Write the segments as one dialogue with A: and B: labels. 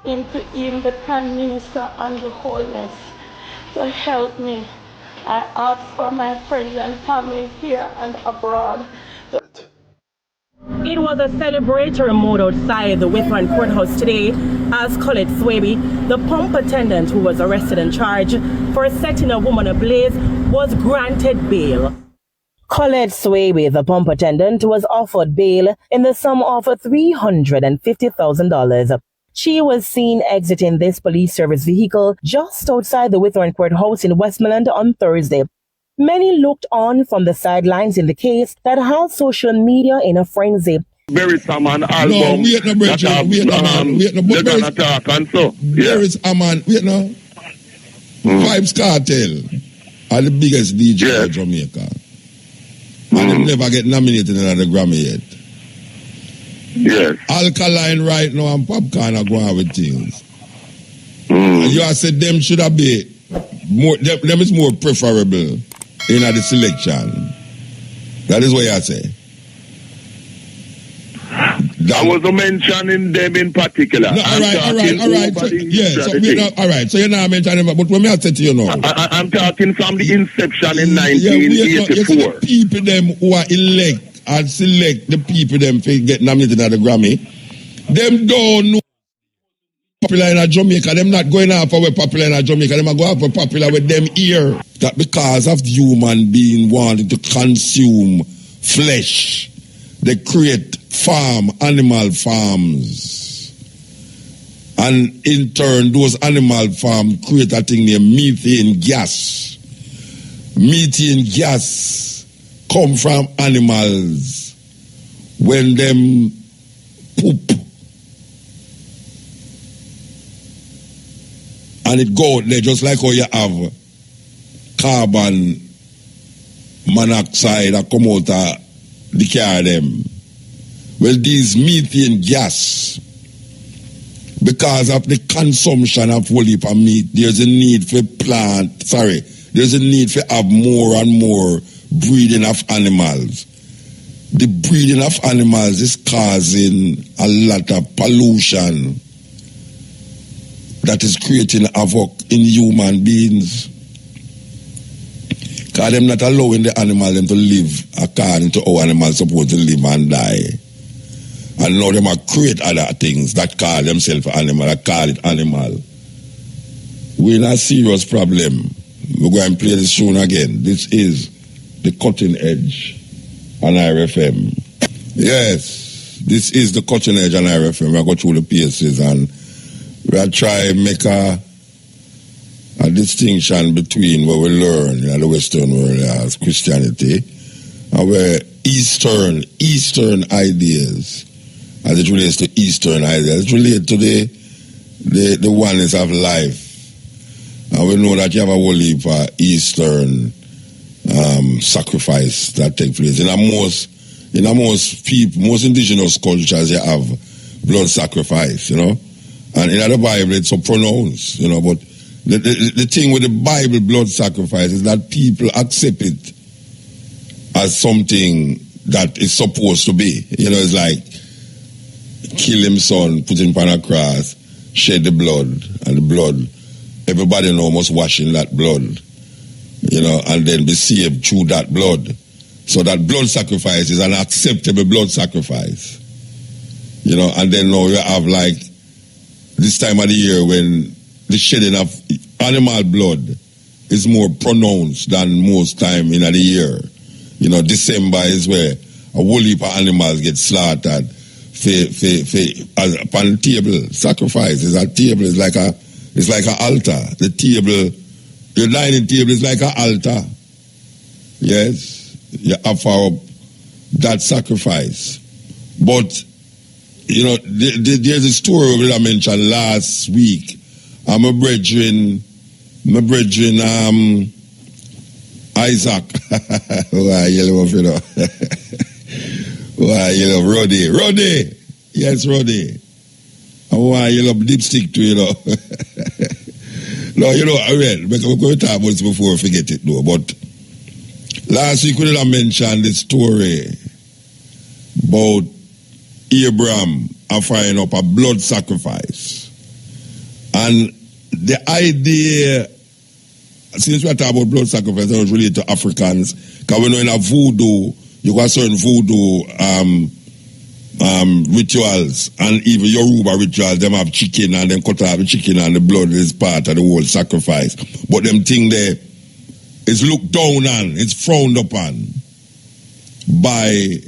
A: him to him, the Prime Minister and the wholeness to help me. I ask for my friends and family here and abroad.
B: It was a celebratory mood outside the Withron courthouse today as Colette Swaby, the pump attendant who was arrested and charged for setting a woman ablaze, was granted bail. Colette Swaby, the pump attendant, was offered bail in the sum of $350,000. She was seen exiting this police service vehicle just outside the Withron courthouse in Westmoreland on Thursday. Many looked on from the sidelines in the case that had social media in a frenzy.
C: There is a man album.
D: No, wait no, bro. Wait no, man. Wait no. But
C: they're gonna talk and so.
D: There is a man. Wait no. Vybz Kartel are the biggest DJ in Jamaica. And they never get nominated in the Grammy yet.
C: Yes.
D: Alkaline right now and Popcorn are going with things. And you have said them should have been more, them is more preferable in the selection. That is what I say.
C: I was mentioning them in particular.
D: No, all right. So, all right. So you're not mentioning them, but what me I say to you now?
C: I'm talking from the inception in 1984.
D: The people them who are elect and select the people them to get nominated at the Grammy, them don't know popular in Jamaica. Them not going out for popular in Jamaica. Them are going out for popular with them here. That because of human being wanting to consume flesh, they create animal farms. And in turn, those animal farms create a thing named methane gas. Methane gas come from animals when them poop. And it go out there just like how you have carbon monoxide that come out of the car them. Well, these methane gas, because of the consumption of whole heap of meat, there's a need for there's a need for have more and more breeding of animals. The breeding of animals is causing a lot of pollution that is creating havoc in human beings. Because them not allowing the animal them to live according to how animals supposed to live and die. And now them are create other things that call themselves animal, that call it animal. We're in a serious problem. We're going to play this tune again. This is the Cutting Edge on IRFM. Yes, this is the Cutting Edge on IRFM. We go through the pieces and we'll try to make a distinction between what we learn in the Western world as Christianity and where Eastern ideas, as it relates to Eastern ideas, it relates to the oneness of life. And we know that you have a whole heap of Eastern sacrifice that take place. In most indigenous cultures, you have blood sacrifice, you know. And in the Bible, it's so pronounced, you know. But the thing with the Bible blood sacrifice is that people accept it as something that is supposed to be. You know, it's like kill him son, put him on a cross, shed the blood, and the blood, everybody know must wash in that blood, you know, and then be saved through that blood. So that blood sacrifice is an acceptable blood sacrifice, you know. And then now you have like this time of the year when the shedding of animal blood is more pronounced than most time in the year. You know, December is where a whole heap of animals get slaughtered upon the table. Sacrifice is a table, it's like an altar. The table, the dining table is like an altar. Yes, you offer up that sacrifice. But you know, there's a story that I mentioned last week. My brethren, Isaac. Why you love, you know? Why you love Roddy? Yes, Roddy. And why you love dipstick too, you know? No, you know, I read, because we're going to talk about this before I forget it, though. But last week we did mention the story about Abraham offering up a blood sacrifice. And the idea, since we're talking about blood sacrifice, I was related to Africans, because we know in a voodoo, you got certain voodoo rituals, and even Yoruba rituals, them have chicken, and them cut off the chicken, and the blood is part of the whole sacrifice. But them thing there is looked down on, it's frowned upon by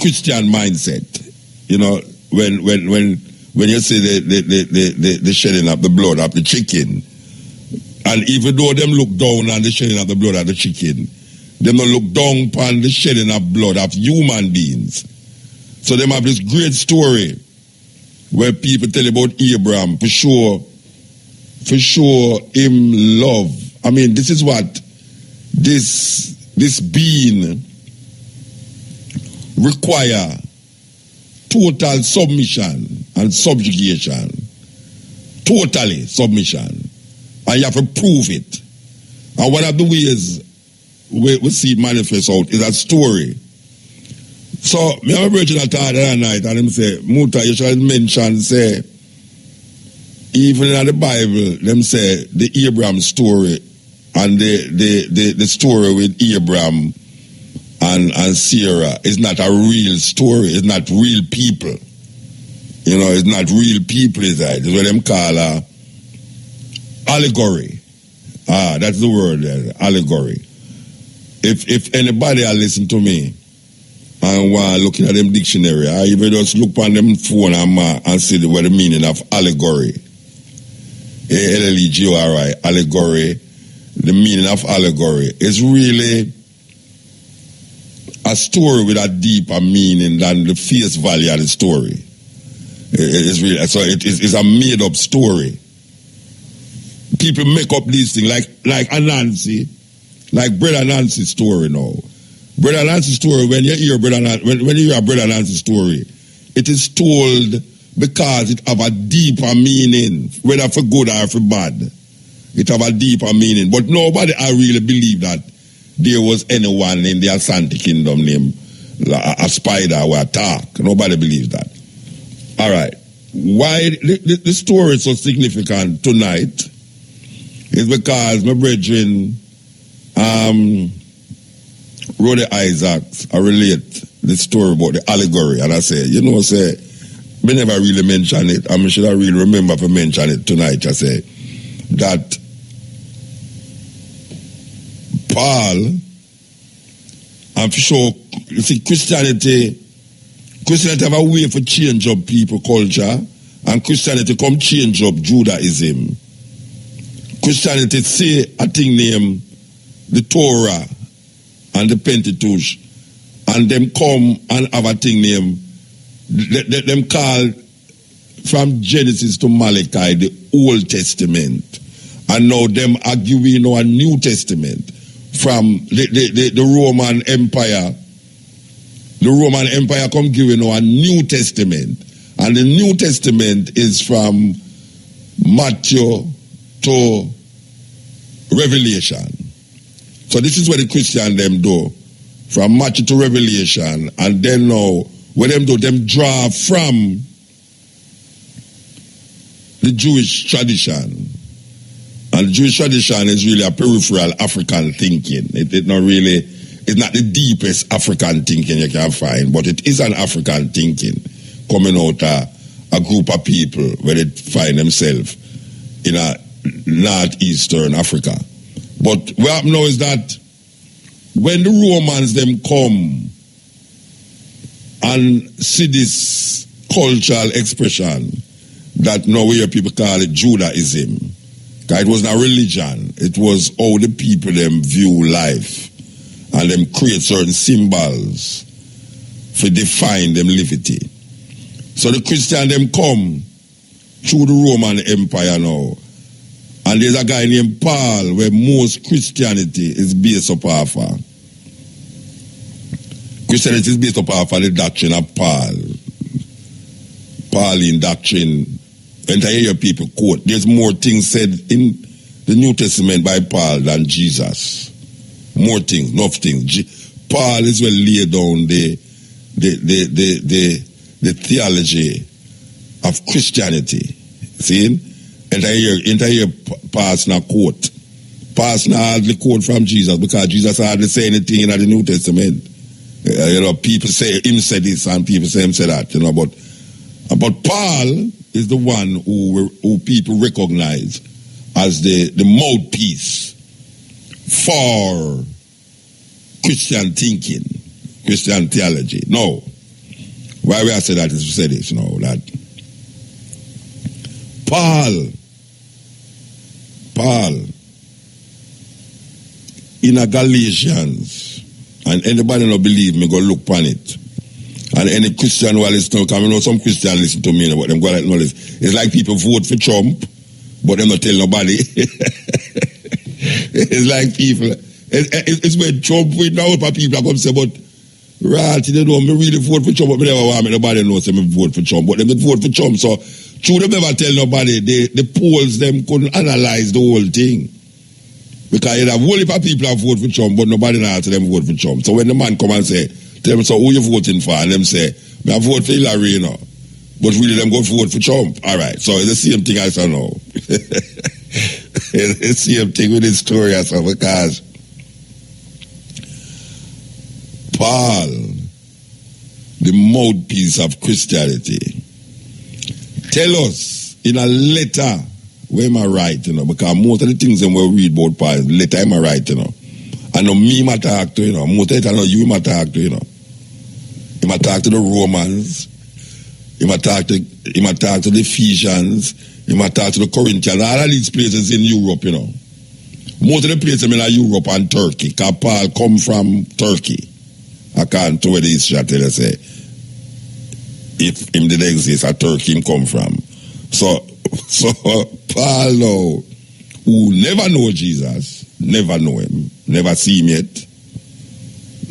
D: Christian mindset. You know, when you see the shedding of the blood of the chicken, and even though them look down on the shedding of the blood of the chicken, them don't look down upon the shedding of blood of human beings. So them have this great story where people tell about Abraham, for sure him love. I mean, this is what this being require: total submission and subjugation. Totally submission. And you have to prove it. And one of the ways we see it manifest out is a story. So, me have a virgin at the other night, and him say, Muta, you should mention, say, even in the Bible, them say, the Abraham story, and the story with Abraham and Sarah is not a real story. It's not real people. You know, it's not real people, is that? It's what them call allegory. That's the word there, allegory. If anybody will listen to me and while looking at them dictionary, I even just look on them phone and see what the meaning of allegory. A-L-L-E-G-O-R-I, allegory. The meaning of allegory is really a story with a deeper meaning than the face value of the story. It's really, so it is a made up story. People make up these things like Anansi, like Brother Nancy's story now. Brother Nancy's story, when you hear Brother Nancy's story, it is told because it have a deeper meaning, whether for good or for bad. It have a deeper meaning. But nobody I really believe that there was anyone in the Asante kingdom named a spider or a talk. Nobody believes that. All right. Why the story is so significant tonight is because my brethren, Roddy Isaacs, I relate the story about the allegory, and I say, we never really mention it, and we should really remember to mention it tonight. I say that Paul, I'm sure, you see, Christianity have a way for change up people culture, and Christianity come change up Judaism. Christianity say a thing named the Torah and the Pentateuch, and them come and have a thing named, them call from Genesis to Malachi the Old Testament, and now them arguing a New Testament from the Roman Empire. The Roman Empire come giving a New Testament, and the New Testament is from Matthew to Revelation. So this is what the Christian them do, from Matthew to Revelation, and then now what them do, them draw from the Jewish tradition. And the Jewish tradition is really a peripheral African thinking. It's not the deepest African thinking you can find, but it is an African thinking coming out of a group of people where they find themselves in a northeastern Africa. But what happens now is that when the Romans them come and see this cultural expression that now we hear people call it Judaism, because it wasn't a religion, it was how the people them view life, and them create certain symbols for define them liberty. So the Christian them come through the Roman Empire now, and there's a guy named Paul where most Christianity is based upon. Christianity is based upon the doctrine of Paul. Pauline doctrine. And I hear people quote, there's more things said in the New Testament by Paul than Jesus. More things, enough things. Paul is well laid down the theology of Christianity. See? enter here pass na quote. Pass na hardly quote from Jesus because Jesus hardly say anything in the New Testament. People say him said this and people say him said that, but Paul is the one who people recognize as the mouthpiece for Christian thinking, Christian theology. No. Why we I say that is to say this, that Paul in a Galatians, and anybody not believe me, go look upon it. And any Christian who listen to, because some Christian listen to me, but them go like knowledge. It's like people vote for Trump, but them not tell nobody. It's like people, it's when Trump win now, people come say, but right, they know me really vote for Trump, but me never want me, nobody knows me vote for Trump, but them vote for Trump, so true them never tell nobody, the polls, them couldn't analyze the whole thing. Because you have a whole heap of people that vote for Trump, but nobody knows them vote for Trump. So when the man come and say, tell them, so who you voting for? And them say, I vote for Hillary, but really them go vote for Trump. All right, so it's the same thing as I know. It's the same thing with this story as well, because Paul, the mouthpiece of Christianity, tell us in a letter where am I right, because most of the things that we read about Paul, letter am I right, and no me ma talk to, most of it I know you ma talk to, He ma talk to the Romans, he ma talk to the Ephesians, he ma talk to the Corinthians, all of these places in Europe, Most of the places in Europe and Turkey, because Paul come from Turkey. I can't tell where the history I tell you say, if him did exist, a Turkey him come from. So Paul now, who never know Jesus, never know him, never see him yet,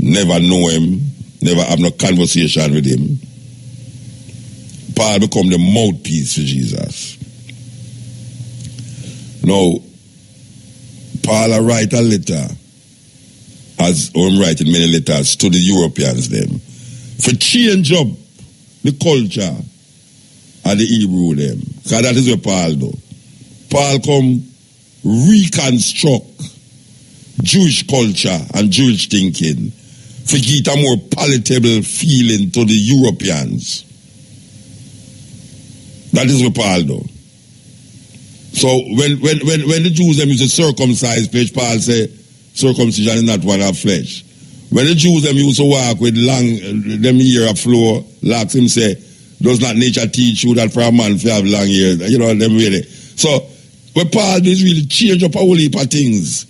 D: never know him, never have no conversation with him, Paul become the mouthpiece for Jesus. Now, Paul write a letter, as I'm writing many letters to the Europeans them, for change up the culture of the Hebrew them. Because that is what Paul do. Paul come reconstruct Jewish culture and Jewish thinking for get a more palatable feeling to the Europeans. That is what Paul do. So when the Jews them used to circumcise flesh, Paul say circumcision is not one of flesh. When the Jews them used to walk with long them ear of floor, locks, him say, does not nature teach you that for a man to have long hair? Them really. So what Paul do is really change up a whole heap of things,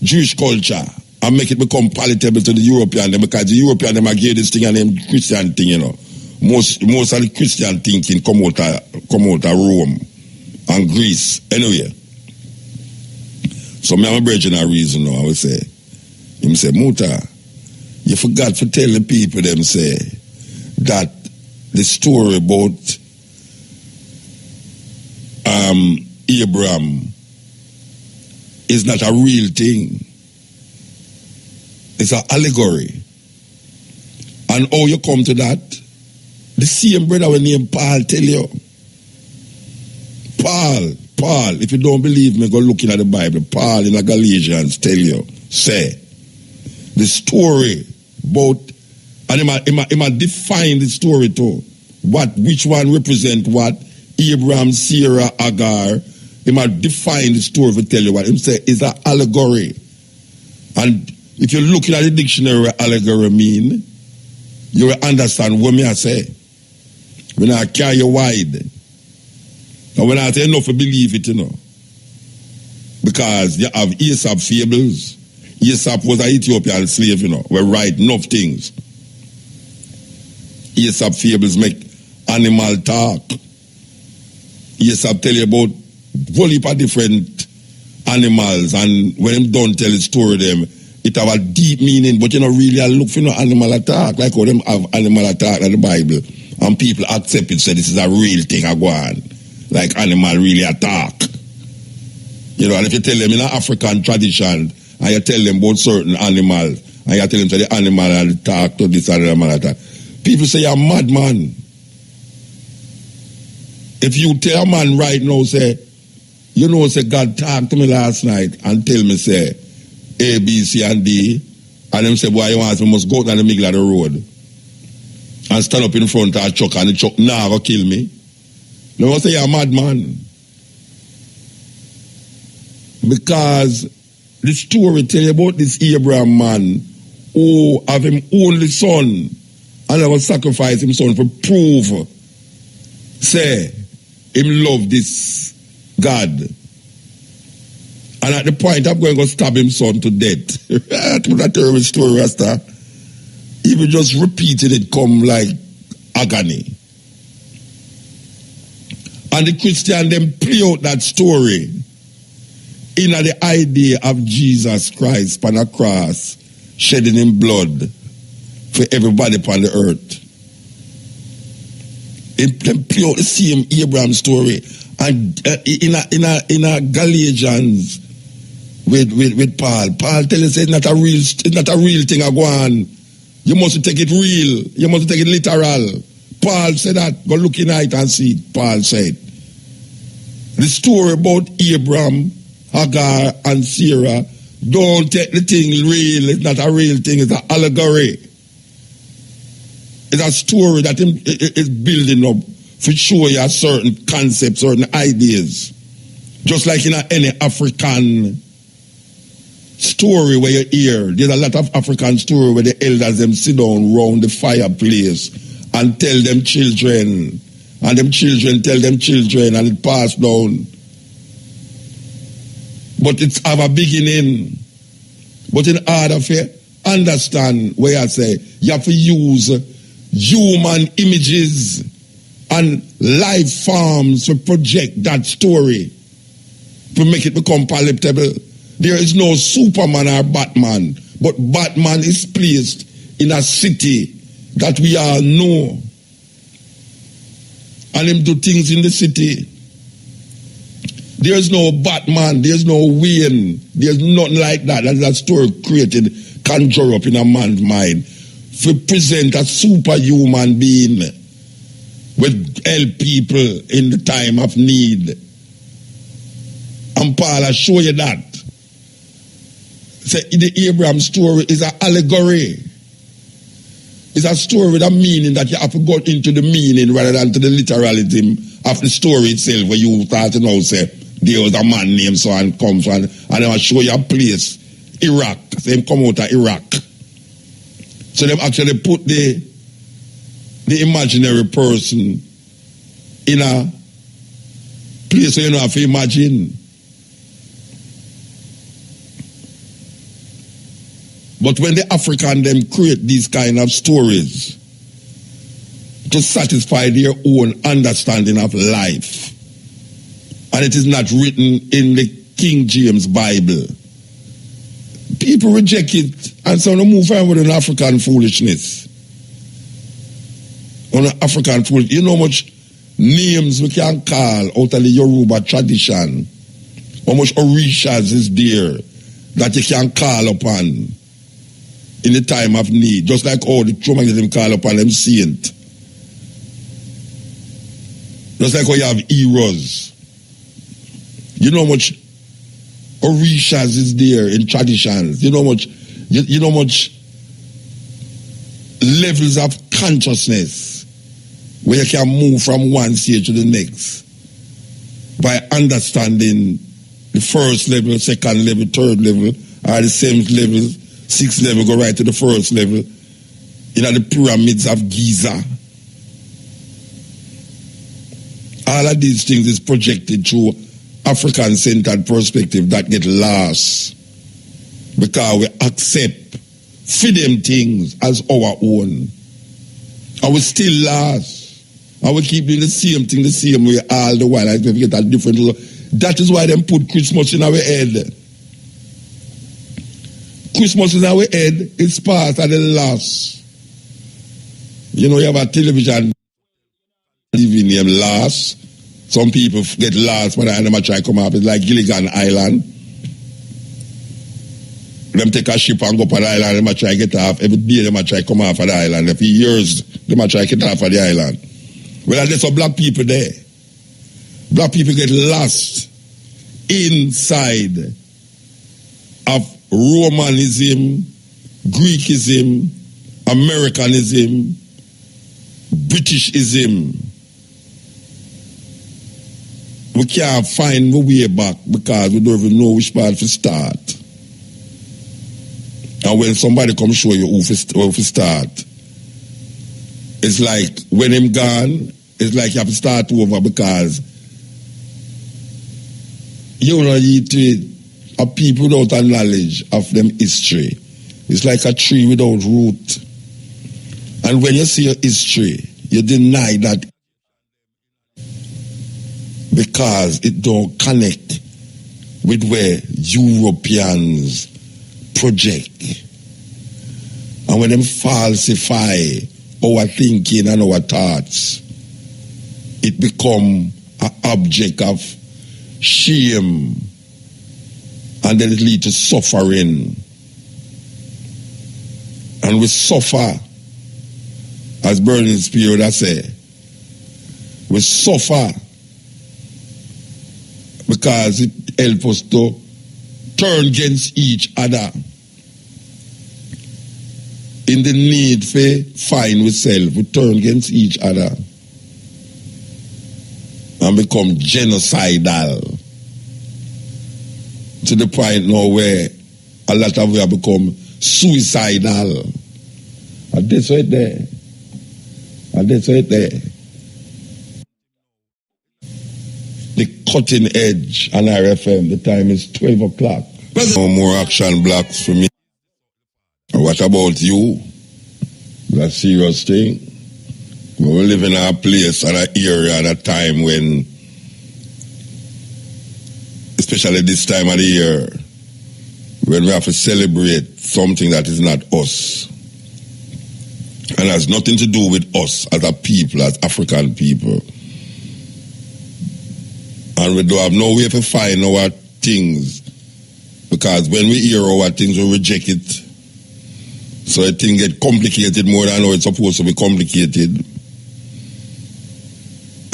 D: Jewish culture, and make it become palatable to the European them, because the European them give this thing and them Christian thing, Most of the Christian thinking come out of Rome and Greece. Anyway. So me have a bridge in a reason now, I would say. Him say, Muta, you forgot to tell the people them say that the story about Abraham is not a real thing. It's an allegory. And how you come to that? The same brother we name Paul tell you. Paul, if you don't believe me, go looking at the Bible. Paul in the Galatians tell you, say, the story about, and he might define the story too. Which one represent what? Abraham, Sarah, Agar. He might define the story to tell you what. He say it's an allegory. And if you're looking at the dictionary what allegory mean, you will understand what me I say. When I carry you wide. And when I say enough to believe it, because you have Aesop fables. Aesop was an Ethiopian slave, we write enough things. Aesop fables make animal talk. Aesop tell you about a whole heap of different animals, and when them don't tell the story them, it have a deep meaning, but really look for no animal attack, like how them have animal attack in the Bible, and people accept it, say this is a real thing, I go on. Like animal really attack. And if you tell them in an African tradition, and you tell them about certain animals, and you tell them to the animal attack to this animal attack, people say you're a madman. If you tell a man right now, say, You know, say God talked to me last night and tell me, say, A, B, C, and D. And them say, boy, you want me must go down the middle of the road and stand up in front of a truck and the truck never kill me. No one say you're a madman. Because the story tell you about this Abraham man who have him only son and never sacrifice him son for prove, say, him love this God. And at the point I'm going to stab him son to death. That was a terrible story, Rasta. Even just repeated it come like agony. And the Christian them play out that story in the idea of Jesus Christ on a cross shedding him blood for everybody upon the earth. Them play out the same Abraham story. And in a Galatians with Paul. Paul tell us it's not a real thing I go on. You must take it real. You must take it literal. Paul said that. Go look in it and see it. Paul said. The story about Abraham, Hagar, and Sarah, don't take the thing real. It's not a real thing. It's an allegory. It's a story that is building up to show you a certain concepts, certain ideas. Just like in any African story where you hear, there's a lot of African story where the elders them sit down round the fireplace and tell them children, and them children tell them children, and it pass down. But it's have a beginning. But in order to understand where I say, you have to use human images and life forms to project that story to make it become palatable. There is no Superman or Batman, but Batman is placed in a city that we all know. And him do things in the city. There's no Batman, there's no Wayne, there's nothing like that. That's a story created, conjure up in a man's mind. To present a superhuman being with help people in the time of need. And Paul, I show you that. Say the Abraham story is an allegory. It's a story with a meaning that you have to go into the meaning rather than to the literalism of the story itself, where you start to know, say, there was a man named so and comes from, and then I show you a place, Iraq. So him come out of Iraq. So they actually put the imaginary person in a place where you don't have to imagine. But when the African them create these kind of stories to satisfy their own understanding of life, and it is not written in the King James Bible, people reject it and so they move on with an African foolishness. On an African foolishness. You know how much names we can call out of the Yoruba tradition, how much orishas is there that you can call upon in the time of need, just like all the Tromagnetism call upon them saint. Just like how you have heroes. You know how much orishas is there in traditions. You know how much, you know how much levels of consciousness where you can move from one stage to the next by understanding the first level, second level, third level, or the seventh level, sixth level, go right to the first level, the pyramids of Giza. All of these things is projected through African-centered perspective that get lost because we accept for them things as our own. And we still lost. And we keep doing the same thing the same way all the while. Like we get a different. That is why they put Christmas in our head. Christmas in our head is part of the loss. You know, you have a television TV named Lost. Some people get lost when they try to come up. It's like Gilligan Island. Them take a ship and go up on the island, they try to get off. Every day they try to come off of the island. Every years they try to get off of the island. Well, there's some black people there. Black people get lost inside of Romanism, Greekism, Americanism, Britishism. We can't find the way back because we don't even know which part to start. And when somebody comes show you who to start, it's like when him gone, it's like you have to start over because you know a people without a knowledge of them history. It's like a tree without root. And when you see your history, you deny that because it don't connect with where Europeans project. And when them falsify our thinking and our thoughts, it become an object of shame, and then it leads to suffering. And we suffer, as Burning Spirit I say, we suffer because it helps us to turn against each other in the need for find ourselves. We turn against each other and become genocidal to the point now where a lot of we have become suicidal. And that's right there. And that's right there. The cutting edge on RFM, the time is 12 o'clock. No more action blocks for me. What about you? That's a serious thing. We live in a place and an area at a time when, especially this time of the year, when we have to celebrate something that is not us. And has nothing to do with us as a people, as African people. And we don't have no way to find our things. Because when we hear our things, we reject it. So a thing get complicated more than how it's supposed to be complicated.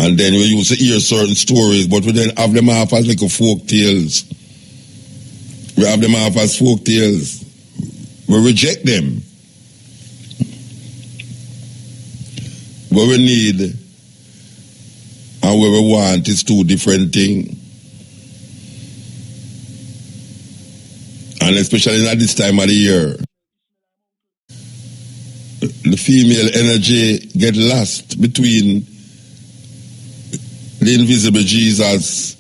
D: And then we used to hear certain stories, but we then have them off as like a folk tales. We have them off as folk tales. We reject them. What we need and what we want is two different things. And especially at this time of the year, the female energy get lost between the invisible Jesus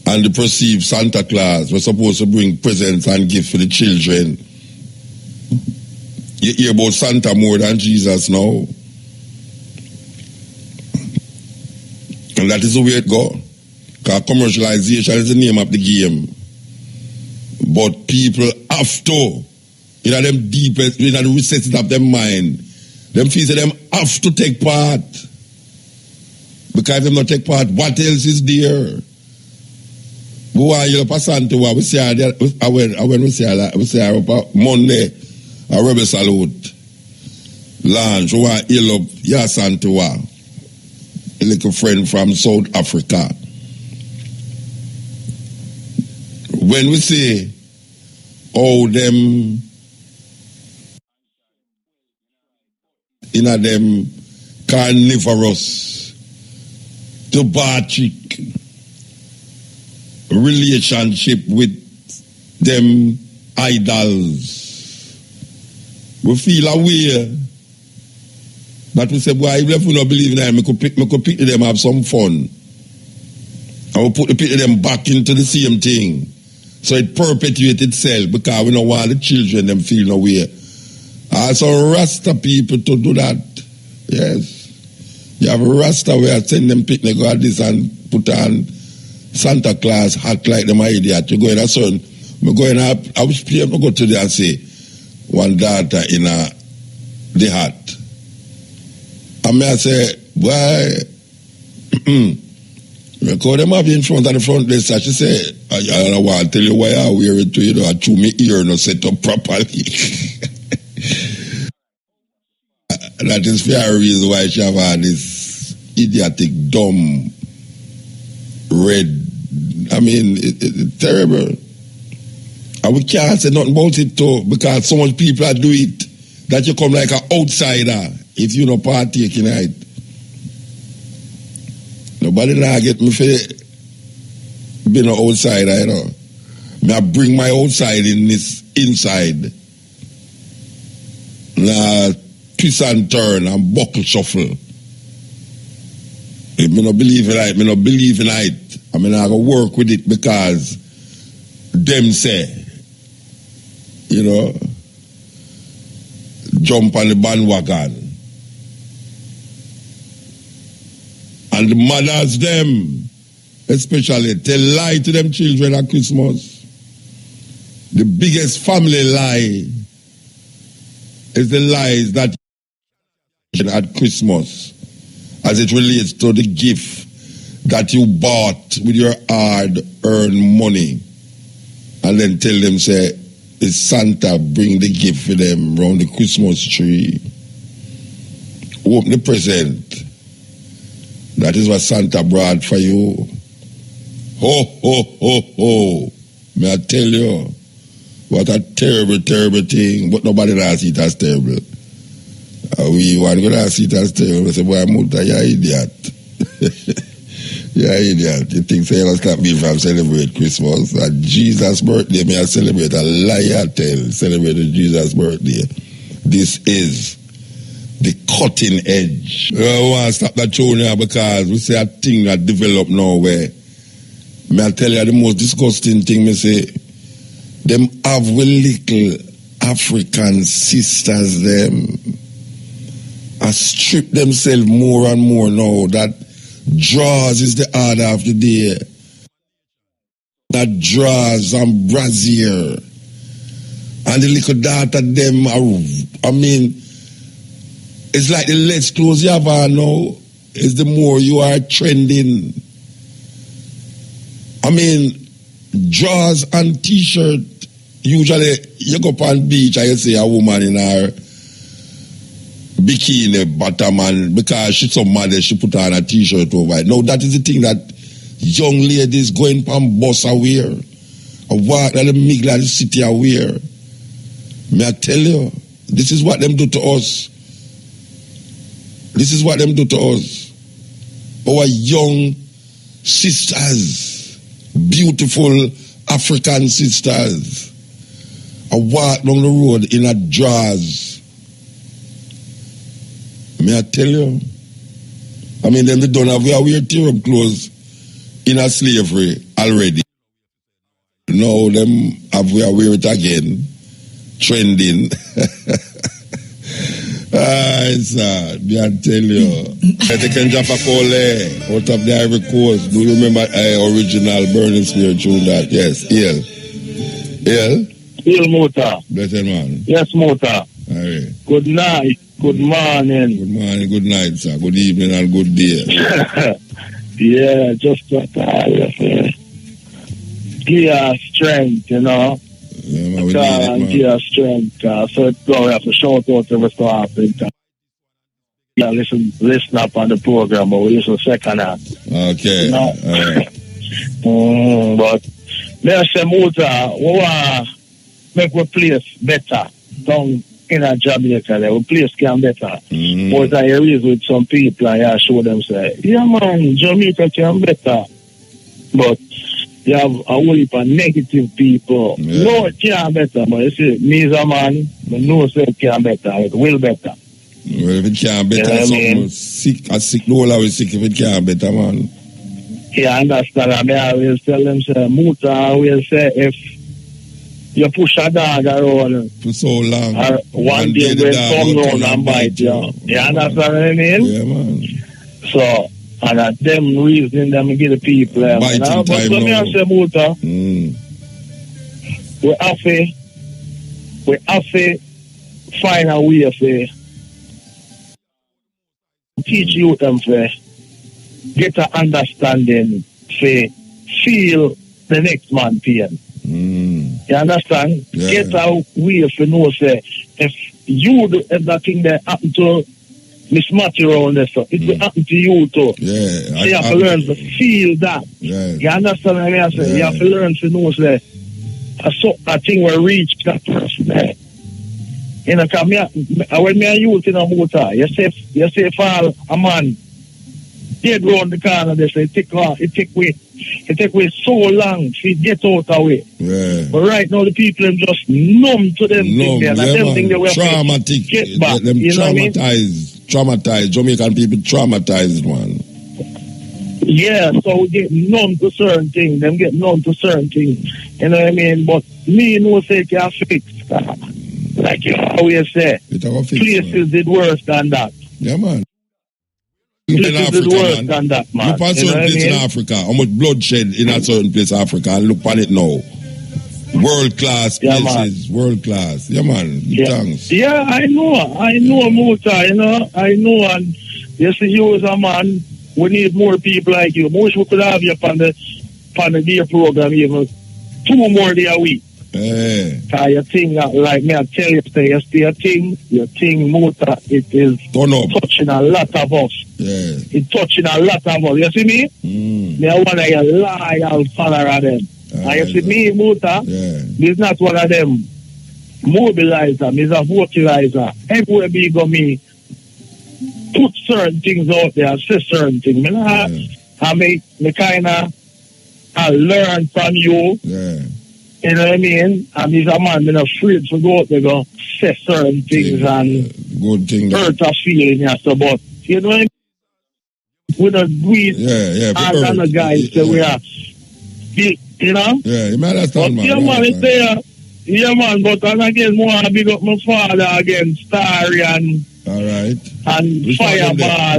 D: and the perceived Santa Claus. We're supposed to bring presents and gifts for the children. You hear about Santa more than Jesus now. And that is the way it goes. Because commercialization is the name of the game. But people have to, in them deepest, in the recesses of their mind, them feel that them have to take part. Because if them not take part, what else is there? Boy, you pass on to what we say when we say Monday, a rebel salute. Launch, we want to up Yasantua, a little friend from South Africa. When we say, oh, them, in a them carnivorous, tobacco relationship with them idols, we feel aware that we say, boy, even if we don't believe in them, we could pick them, have some fun. And we put the pick them back into the same thing. So it perpetuates itself because we don't want the children them feel no way. Also Rasta people to do that. Yes. You have a Rasta where send them picnic go at this and put on Santa Claus hat like them idiot. You go in a certain, I wish people go to there and say, one daughter in the hat. And I say, why? Because them have in front of the front desk, she say, I don't want to tell you why I wear it to you, I chew me ear not set up properly. That is fair reason why she have had this idiotic, dumb, red I mean, it's terrible. And we can't say nothing about it too, because so much people do it that you come like an outsider if you don't partake in it. Nobody now get me for being an outsider, you know. I bring my outside in this inside. Now twist and turn and buckle shuffle. If I don't believe in it, I don't believe in it. I mean, I go work with it because them say, you know, jump on the bandwagon. And the mothers, them, especially, they lie to them children at Christmas. The biggest family lie is the lies that at Christmas, as it relates to the gift that you bought with your hard-earned money, and then tell them, say, it's Santa bring the gift for them around the Christmas tree. Open the present. That is what Santa brought for you. Ho, ho, ho, ho. May I tell you, what a terrible, terrible thing. But nobody does see it as terrible. We want to see it as terrible. Say, boy, muta, you're an idiot. You're an idiot. You think so you don't stop me from celebrate Christmas? And Jesus' birthday, may I celebrate a liar tell. Celebrate Jesus' birthday. This is the cutting edge. I want to stop that show now because we see a thing that develop now where, may I tell you the most disgusting thing, me say, them have we little African sisters, them, I strip themselves more and more now that draws is the order of the day. That draws and brazier. And the little daughter, them, I mean, it's like the less clothes you have on now, is the more you are trending. I mean, drawers and t-shirt, usually you go up on beach and you see a woman in her bikini bottom, and because she's so mad she put on a t-shirt over it. Now that is the thing that young ladies going from bus aware, and walk at the middle of the city aware. May I tell you, this is what them do to us. This is what them do to us. Our young sisters, beautiful African sisters, I walk down the road in a drawers. May I tell you? I mean, them they don't have wear tear-up clothes in a slavery already. Now them have wear it again, trending. Sir, may I tell you? They can drop a call out of the Ivory Coast. Do you remember original Burning Spear tune that? Yes,
C: Il Muta.
D: Blessed man.
C: Yes, Muta.
D: All right.
C: Good night. Good morning.
D: Good morning, good night, sir. Good evening and good day.
C: Yeah, just to give us strength, you know.
D: Yeah, man, we need it, man.
C: Give us strength. So we have to shout out every so often. Yeah, listen up on the program, but we listen second half.
D: Okay.
C: You know?
D: All right.
C: But may I say, Muta, we want to make our place better down in a Jamaica. Our place can better. But I raise with some people and I show them, say, yeah, man, Jamaica can better. But you have a whole heap of negative people.
D: Yeah.
C: No, it can better. But you see, me as a man, I know it can better. It will better.
D: Well, if it can't better,
C: You know
D: something
C: I mean?
D: sick, a sick, no always sick if it can't better, man.
C: Yeah, I understand. I mean, I will tell them, say, Muta, I will say, if you push a dog around
D: for so long,
C: or one day
D: the
C: will
D: dog
C: come
D: will
C: round
D: turn
C: and bite you. You understand what I mean?
D: Yeah, man.
C: So, and at them reason them give the people.
D: Biting
C: But
D: time
C: so me
D: now.
C: I say, Muta, we have to find a way to teach you them to get an understanding, to feel the next man pain. You understand?
D: Yeah.
C: Get a way to know, say, if you do everything that happen to mismatch around this stuff. It will happen to you too.
D: Yeah.
C: So you have to learn to feel that.
D: Yeah.
C: You understand what I say?
D: Yeah.
C: You have to learn to know that a thing will reach that person there. You know, because when me a youth in a motor, you say fall a man dead round the corner, they say it take away so long to get out of way.
D: Yeah.
C: But right now the people are just numb to them things there. Them things they were
D: traumatic.
C: Get back.
D: Them
C: You know what I mean?
D: Traumatized. Jamaican people traumatized, man.
C: Yeah, so we get numb to certain things. Them get numb to certain things. You know what I mean? But me no say it can fix. Like you always say, places did worse than that.
D: Yeah, man.
C: Places did worse than that, man.
D: Look at certain place in Africa, how much bloodshed in a certain place in Africa, and look at it now. World class places, world class. Yeah, man. Thanks.
C: Yeah, I know, Muta, you know, I know, and you see, you as a man, we need more people like you. Most we could have you on the day program, even 2 more days a week.
D: Yeah.
C: Cause your thing, like me, I tell you, your thing, Muta, it is touching a lot of us.
D: Yeah.
C: It's touching a lot of us. You see me? Me, I want to be a loyal follower of them. And you see me, Muta, he's not one of them mobilizer, he's a vocalizer. Everywhere me go, me put certain things out there, say certain things. I kind of learn from you.
D: Yeah.
C: You know what I mean? And he's a man, I'm not afraid to go out there, go say certain things and
D: good thing
C: hurt a feeling, yeah. So, but, you know what I mean? We don't do it as the guys that we are, you know?
D: Yeah, you might understand, man.
C: Yeah, man, it's there. Yeah, man, but and again, more I big up my father again, Starry and Fireball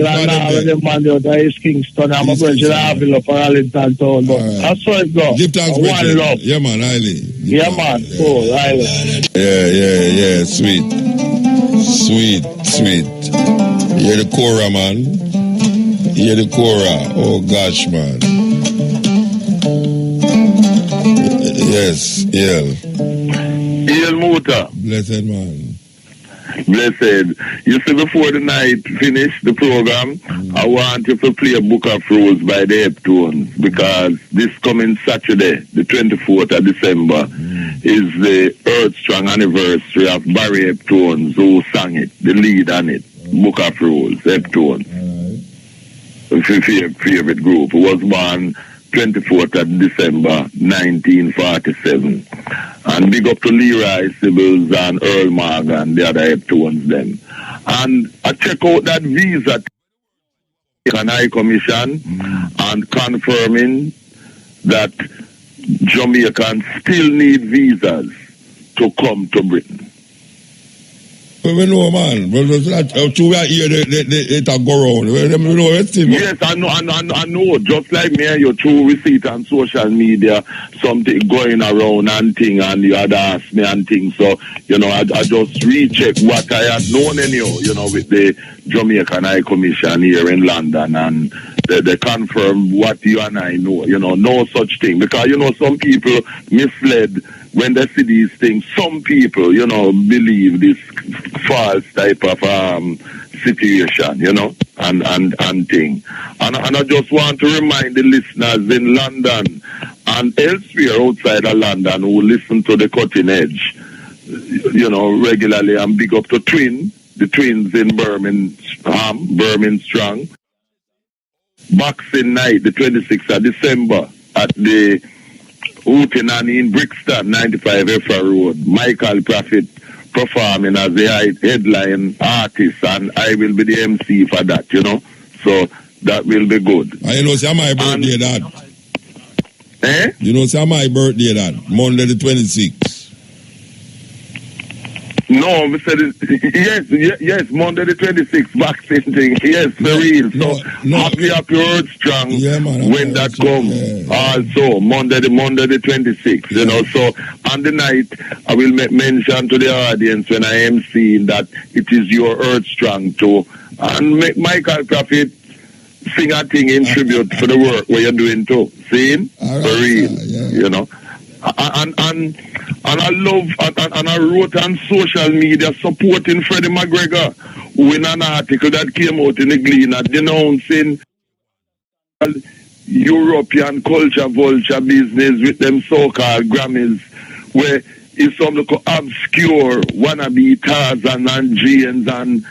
C: and all of them, man, that is Kingston. I'm a brother Avila for Arlington Town, but that's how it goes.
D: Give thanks,
C: one love.
D: Yeah, man, highly.
C: Yeah, man, cool, highly.
D: Yeah, sweet. Hear the Cora, man. Hear the Cora. Oh, gosh, man. Yes,
E: Muta.
D: Blessed, man.
E: Blessed. You see, before the night finish the program, I want you to play a Book of Rose by the Heptones, because this coming Saturday, the 24th of December, is the Earth Strong anniversary of Barry Heptones, who sang it, the lead on it, Book of Rose, Heptones. Favorite group. Who was born 24th of December 1947. And big up to Leroy Sibbles and Earl Morgan, the other Heptones them. And I check out that visa and High Commission and confirming that Jamaicans still need visas to come to Britain.
D: We know, man. Two we are here, it go around. We know everything.
E: Yes, I know. Just like me and your true receipt on social media, something going around and thing, and you had asked me and things. So, you know, I just recheck what I had known anyhow, you know, with the Jamaican High Commission here in London, and they confirm what you and I know, you know, no such thing. Because, you know, some people misled when they see these things. Some people, you know, believe this false type of situation, you know, and thing. And I just want to remind the listeners in London and elsewhere outside of London who listen to the Cutting Edge, you know, regularly, and big up to the twins in Birmingham Strong. Boxing night, the 26th of December, at the Hootenanny in Brixton, 95 Effa Road. Michael Prophet performing as the headline artist, and I will be the MC for that, you know. So that will be good.
D: And you know, say my birthday that.
E: Eh?
D: You know, say my birthday that. Monday the 26th.
E: No, we said yes, Monday the 26th, vaccine thing. Yes, for real. So happy Earth Strong when that comes. Yeah. Also, Monday the 26th, you know. So on the night, I will make mention to the audience when I am seeing that it is your Earth Strong too. And make Michael Prophet sing a thing in tribute for the work what you're doing too. See? For real, you know. And And I love, and I wrote on social media supporting Freddie McGregor, who in an article that came out in the Gleaner denouncing European culture vulture business with them so-called Grammys, where it's some look obscure wannabe Tarzan and Janes and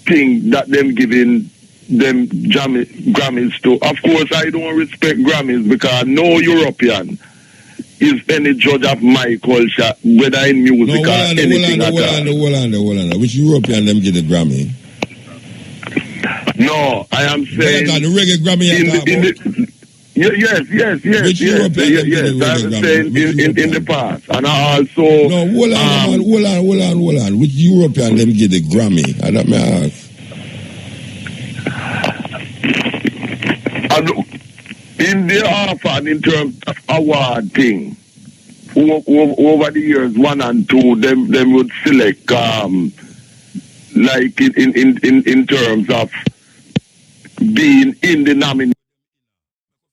E: things that them giving them Grammys to. Of course, I don't respect Grammys because no European is any judge of my culture, whether in music or anything at all.
D: Hold on. Which European them get the Grammy?
E: No, I am saying
D: the reggae Grammy.
E: Yes.
D: Which European
E: Yes, I'm saying in the past, and I also.
D: No, hold on. Which European them get the Grammy? I don't know.
E: In the often in terms of award thing, over the years 1 and 2, them would select like in terms of being in the nomination.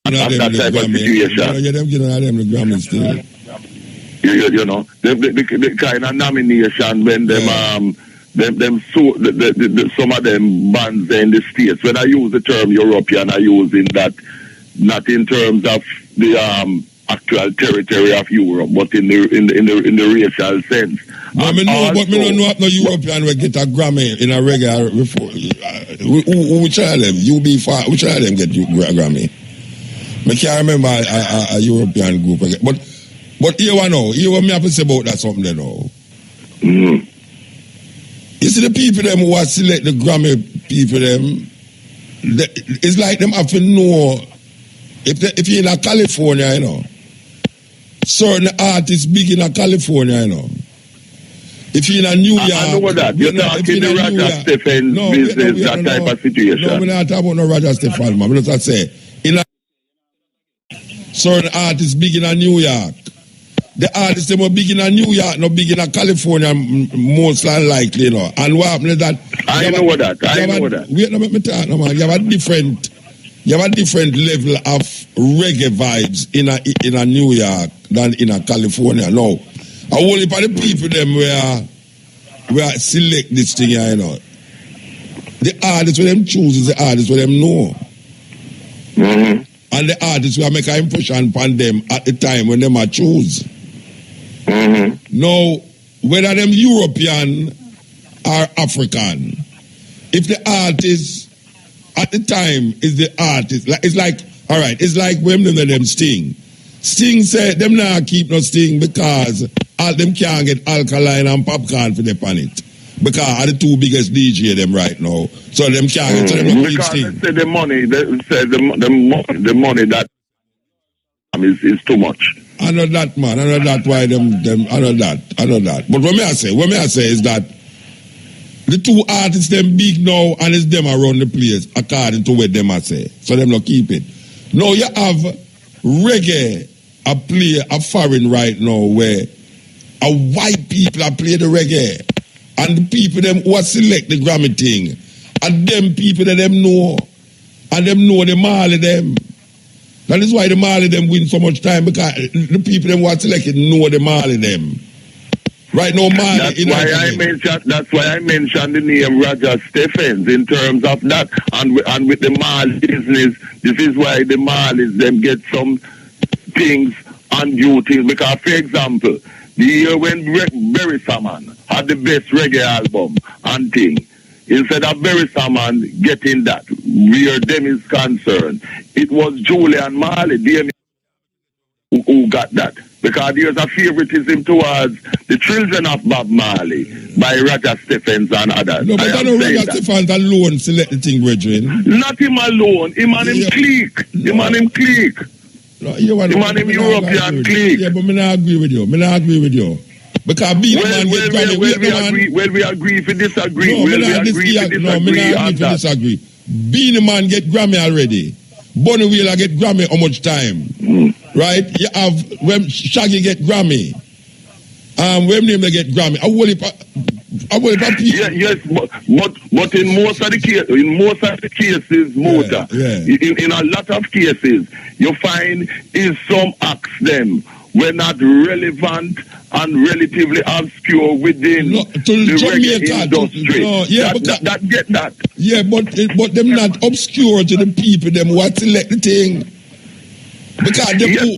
E: That type of situation.
D: Them the Grammy still.
E: You know, the kind of nomination when them some of them bands in the States. When I use the term European, I use in that not in terms of the actual territory of Europe, but in the racial sense.
D: But me don't know no European will get a Grammy in a reggae before. Which of them? Which of them get Grammy? I can't remember a European group. But here what me have to say about that something there now.
E: Mm-hmm.
D: You see the people them who are select the Grammy people them, it's like them have to know if you're in California, you know, certain artists big in California, you know. If you're in New York,
E: I know that. You're talking the Roger Stephen business, that type of situation.
D: No, we're not talking about no Roger Stephen, man. We just say certain artists big in New York. The artists them were big in New York, not big in California, most likely, you know. And what happened is that
E: I know that.
D: Wait, let me talk, no man. You have a different level of reggae vibes in a New York than in a California. No, a whole heap of the people them where select this thing, you know. The artists where them choose is the artists where them know.
E: Mm-hmm.
D: And the artists will make an impression upon them at the time when them are choose.
E: Mm-hmm.
D: Now, whether them European or African, if the artist at the time is the artist, it's like, all right, it's like when them Sting. Sting said them not keep no Sting because all them can't get alkaline and popcorn for the planet. Because are the two biggest DJ them right now. So them can't get them keep Sting.
E: They say the money, the money that is too much.
D: I know that, man. I know that why them I know that. But what I say is that the two artists them big now and it's them around the place according to what them I say. So them not keep it. Now you have reggae a foreign right now where a white people are play the reggae. And the people them who select the Grammy thing. And them people that them know. And them know the Mali them. That is why the Mali them win so much time, because the people them who are selected know the Mali them. Right now, Mali.
E: That's why I mentioned the name Roger Stephens in terms of that, and with the Mali business. This is why the Malis them get some things and duties. Because, for example, the year when Berry Saman had the best reggae album and thing, instead of Berry Saman getting that, where them is concerned, it was Julian Marley, who got that. Because there's a favoritism towards the children of Bob Marley by Roger Stephens and others.
D: No, but I know Roger Stephens alone select the thing, brethren.
E: Not him alone, him and him clique. Him and him clique.
D: No,
E: him and him European clique.
D: Yeah, but I not agree with you. Because being we
E: agree if we disagree.
D: No, we agree if disagree. Being a man get Grammy already. Bonnie Wheeler get Grammy how much time? Right? You have when Shaggy get Grammy. When name they get Grammy. I will
E: yes, but in most of the cases, muta.
D: Yeah.
E: In a lot of cases, you find is some acts them were not relevant and relatively obscure within the reggae industry. That get that.
D: Yeah, but them not obscure to the people, them what select the thing. Because them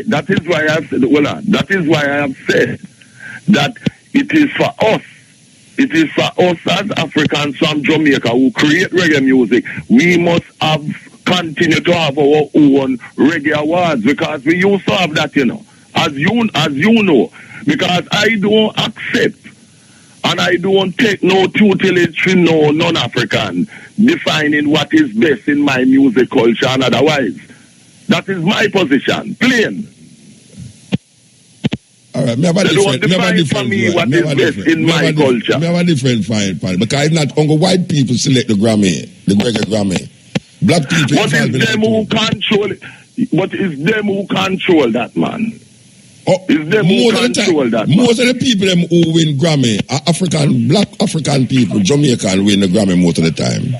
E: that is why I said, that is why I have said that it is for us. It is for us as Africans from Jamaica who create reggae music. We must continue to have our own reggae awards, because we used to have that, as you know. Because I don't accept and I don't take no tutelage from no non-African defining what is best in my music culture and otherwise. That is my position, plain.
D: All right, me have a different fine, because it's not only white people select the Grammy, the reggae Grammy. Black people.
E: But it's them who control it. But it's them who control that, man. It's them who control that.
D: Most of the people them who win Grammy are black African people, Jamaican win the Grammy most of the time.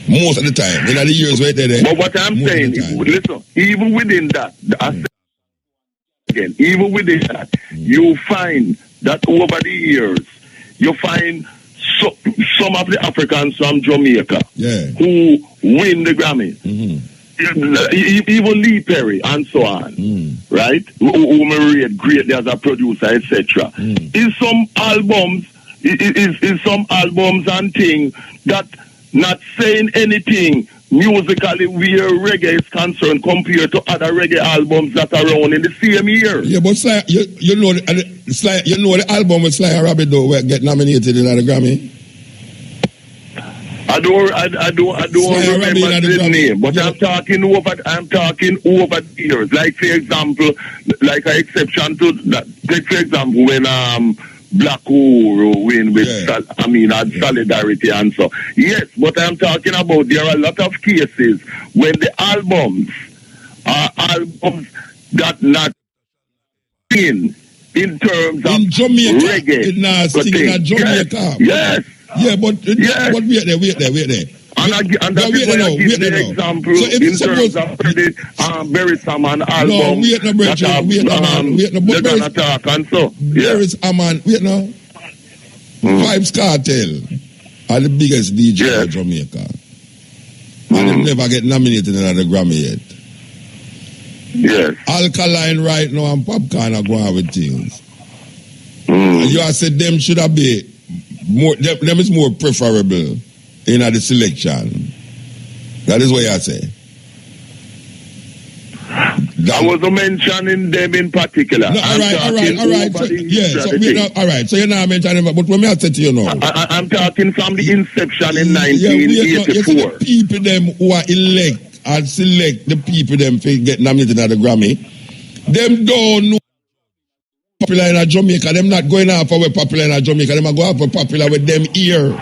D: Most of the time. In the years right there.
E: But what I'm saying, listen, even within that, even within that, you find that over the years, you find some of the Africans from Jamaica who win the Grammy. Even Lee Perry and so on, right? Who married greatly as a producer, etc. Is some albums and things that not saying anything musically where reggae is concerned compared to other reggae albums that are around in the same year.
D: Yeah, but Sly, you know the album with Sly and Rabbit though get nominated in the Grammy.
E: I don't remember the name, but I'm talking over the years. Like for example, like an exception to that. Take for example when Black Uhuru win with had Solidarity and so. Yes, but I'm talking about there are a lot of cases when the albums are albums that not in terms of
D: Jamaica,
E: reggae.
D: In Jamaica.
E: Yes.
D: Yeah, but wait there.
E: And that is why I give the example so in terms of the Berry Saman album.
D: Berry Saman, Vybz Kartel are the biggest DJ in Jamaica. And they never get nominated in the Grammy yet.
E: Yes.
D: Alkaline right now and Popcorn are going with things. You have said them should have been more, them is more preferable in the selection. That is what I say.
E: I wasn't mentioning them in particular.
D: No, all right. So you're not mentioning them, but when I say to you now,
E: I'm talking from the inception in 1984.
D: The people them who are elect and select the people them to get nominated at the Grammy, them don't know popular in Jamaica. Them not going out for popular in Jamaica. Them are going out for popular with them here.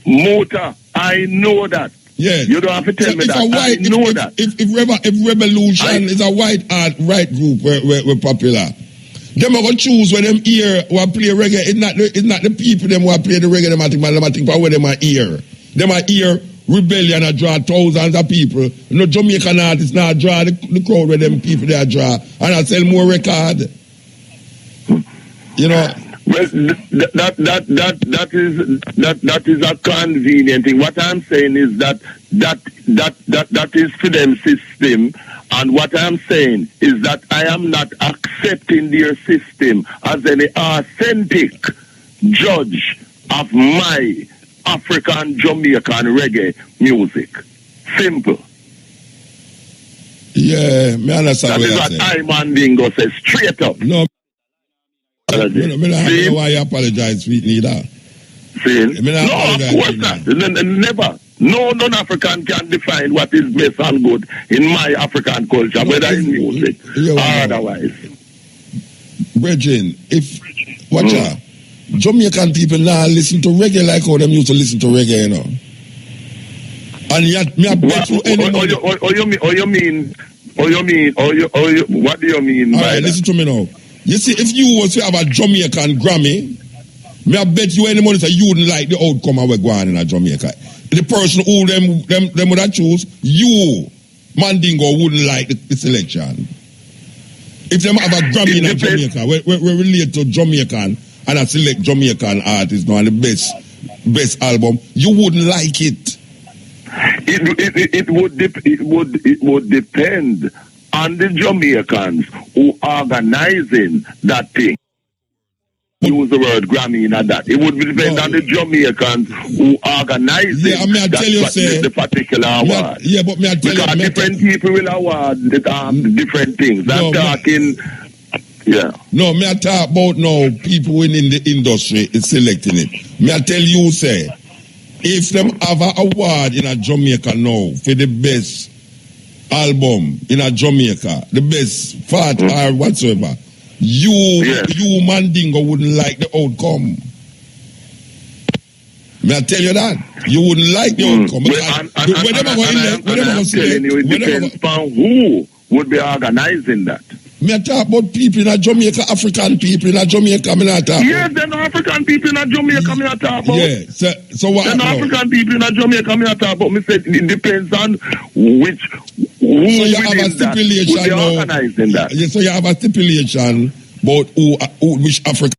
E: Muta, I know that.
D: Yes.
E: You don't have to tell me that. I know that.
D: If Revolution is a white right group we're popular, them are going to choose when them here who play reggae. It's not the people them who play the reggae. Them I think where them are here. Them are here. Rebellion I draw thousands of people. No Jamaican artists now draw the crowd where them people they draw, and I sell more record. You know.
E: Well, that is a convenient thing. What I'm saying is that is for them system, and what I'm saying is that I am not accepting their system as any authentic judge of my African Jamaican reggae music. Simple.
D: Yeah, me understand.
E: That is what I Mandingo says straight up.
D: No. I don't know why you apologize, sweet neither.
E: No, of course not. Never. No non-African can define what is best and good in my African culture, whether in music or otherwise.
D: Brethren, watch out. Jamaican people now listen to reggae like how them used to listen to reggae, you know. And yet, me I bet you any money.
E: What do you mean by that?
D: Listen to me now. You see, if you was to have a Jamaican Grammy, me I bet you any money that you wouldn't like the outcome of going on in a Jamaica. The person who them would have choose, you, Mandingo, wouldn't like the selection. If them have a Grammy in Jamaica, we relate to Jamaican and I select Jamaican artists now and the best album, you wouldn't like it.
E: It would depend on the Jamaicans who organizing that thing. Use the word Grammy in that. It would depend on the Jamaicans who organize the particular award.
D: But me I tell
E: because different people will award different things. I'm talking.
D: No, me I talk about now people in the industry is selecting it. Me I tell you, say, if them have an award in a Jamaica now for the best album in a Jamaica, the best part or whatsoever, you Mandingo wouldn't like the outcome. May I tell you that? You wouldn't like the outcome.
E: It depends upon who would be organizing that.
D: Me I talk about people in a Jamaica, African people in a Jamaica, me not talk about.
E: Yes, then African people in a Jamaica, me not talk about.
D: Yeah, so what?
E: Then African people in a Jamaica, me not talk about. Me said it depends on who
D: so you have a stipulation now.
E: Organizing that.
D: Yeah, so you have a stipulation about which African.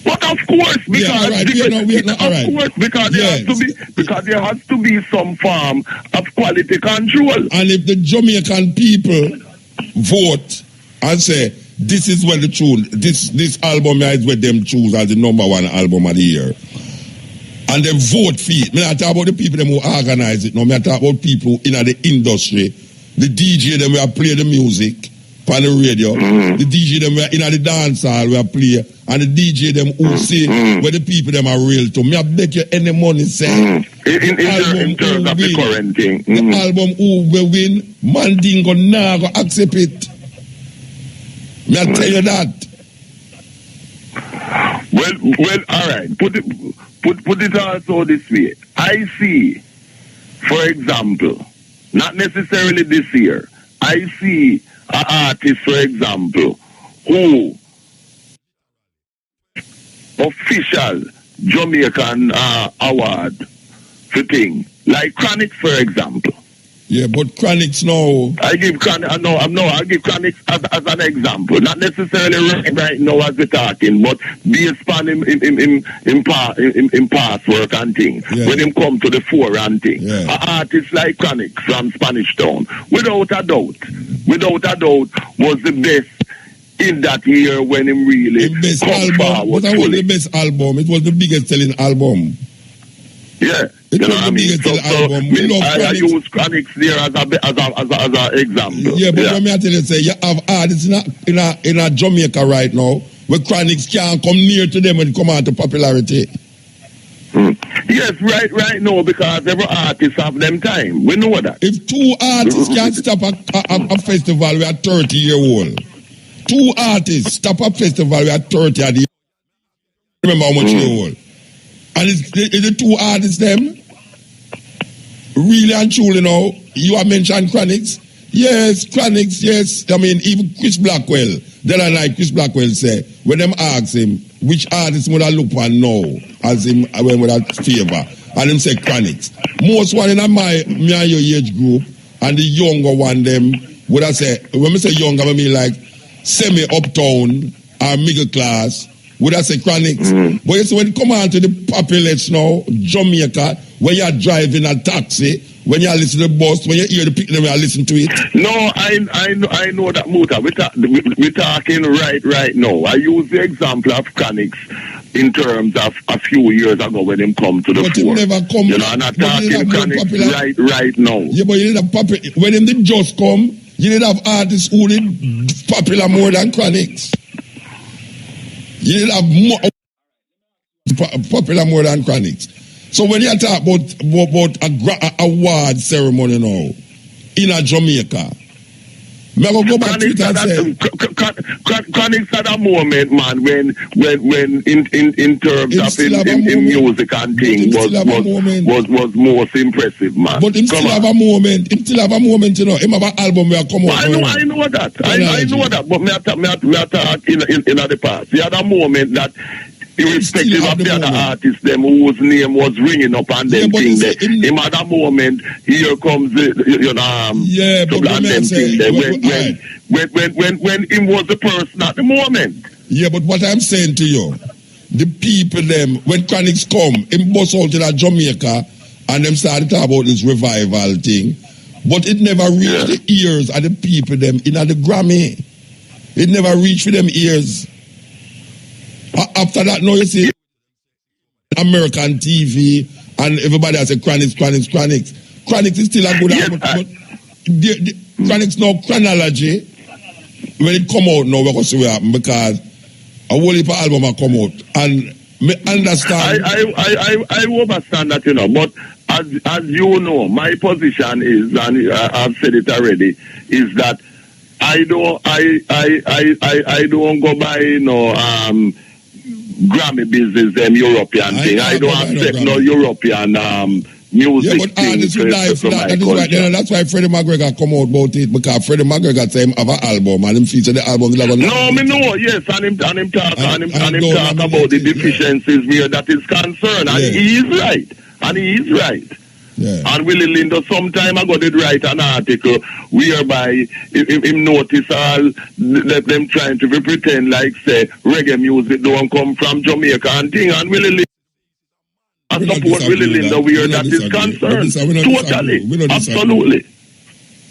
E: But of course, because there has to be some form of quality control.
D: And if the Jamaican people vote and say this is what the tune, this album is what them choose as the number one album of the year, and they vote for it. Me not talk about the people them who organize it. No, me talk about people in the industry, the DJ them will play the music on the radio, the DJ them in the dance hall will play, and the DJ them who say where the people them are real to. Me I bet you any money say
E: in terms of the current thing.
D: The album who will win, Mandingo now go accept it. Me I tell you that.
E: Well, all right. Put it also this way. I see, for example, not necessarily this year. I see an artist, for example, who official Jamaican award for thing like Chronics, for example.
D: Yeah, but Chronics now.
E: I give Chronics as an example, not necessarily right now as we're talking, but based on in past work and things. Yeah. When him come to the fore and things, an artist like Chronics from Spanish Town, without a doubt, was the best in that year when him really come forward.
D: But it was the best album. It was the biggest selling album.
E: Yeah.
D: It was the biggest album.
E: I use Chronics there as an example.
D: Yeah, but let me tell you, say you have artists in a Jamaica right now where Chronics can't come near to them when it come out to popularity.
E: Yes, right now, because every artist have them time. We know that.
D: If two artists can't stop a festival with a 30-year-old, two artists stop a festival with a 30-year-old, remember how much year old? And is the two artists them? Really and truly now, you have mentioned Chronics. Yes, Chronics, yes. I mean, even Chris Blackwell, the other night Chris Blackwell said, when them ask him, which artist would I look for now as him when would I favor? And him say Chronics. Most one in my and your age group, and the younger one them, would I say, when I say younger, I mean like semi-uptown or middle class, would I say Chronics? But you see, when it come on to the population now, Jamaica, when you're driving a taxi, when you listen to the bus, when you hear the people, you listen to it.
E: No, I know that, Muta. We're talking right now. I use the example of Chronics in terms of a few years ago when him come to the fore.
D: Never come.
E: You know, I'm not talking Chronics right now.
D: Yeah, but you did have when him did just come, you did have artists who did popular more than Chronics. You did have more popular more than Chronics. So when you talk about a award ceremony now in a Jamaica, me go back to it and say
E: Chronics at a moment, man, when in terms of in music and things was most impressive, man.
D: But him still have a moment. Him still have a moment, you know. Him have an album where come out.
E: I know that. I know that. But me talk in the past. He had a moment that irrespective of the other artists, them whose name was ringing up and them thing there. Him at that moment, here comes trouble and them thing there. When him was the person at the moment.
D: Yeah, but what I'm saying to you, the people them, when Chronics come, him bust out in Jamaica and them started to talk about this revival thing, but it never reached the ears of the people them in the Grammy. It never reached for them ears. After that, now you see American TV and everybody has a Chronics. Chronics is still a good album, but the Chronics now chronology, when it come out now, we're going to see what happen because a whole heap of album will come out. And me understand.
E: I understand that, but as you know, my position is, and I've said it already, is that I don't go by Grammy business, them European thing. I don't accept no European music.
D: Yeah, but artists will die for that. That's why Freddie McGregor come out about it, because Freddie McGregor say him have an album and him feature the album.
E: No, me know, yes, and him talk about the deficiencies where that is concerned, and he is right. Yeah. And Willie Lindo, some time ago, did write an article whereby him notice all them trying to pretend like, say, reggae music don't come from Jamaica and thing, and Willie Lindo support Willie Lindo where that is concerned. Totally. Absolutely.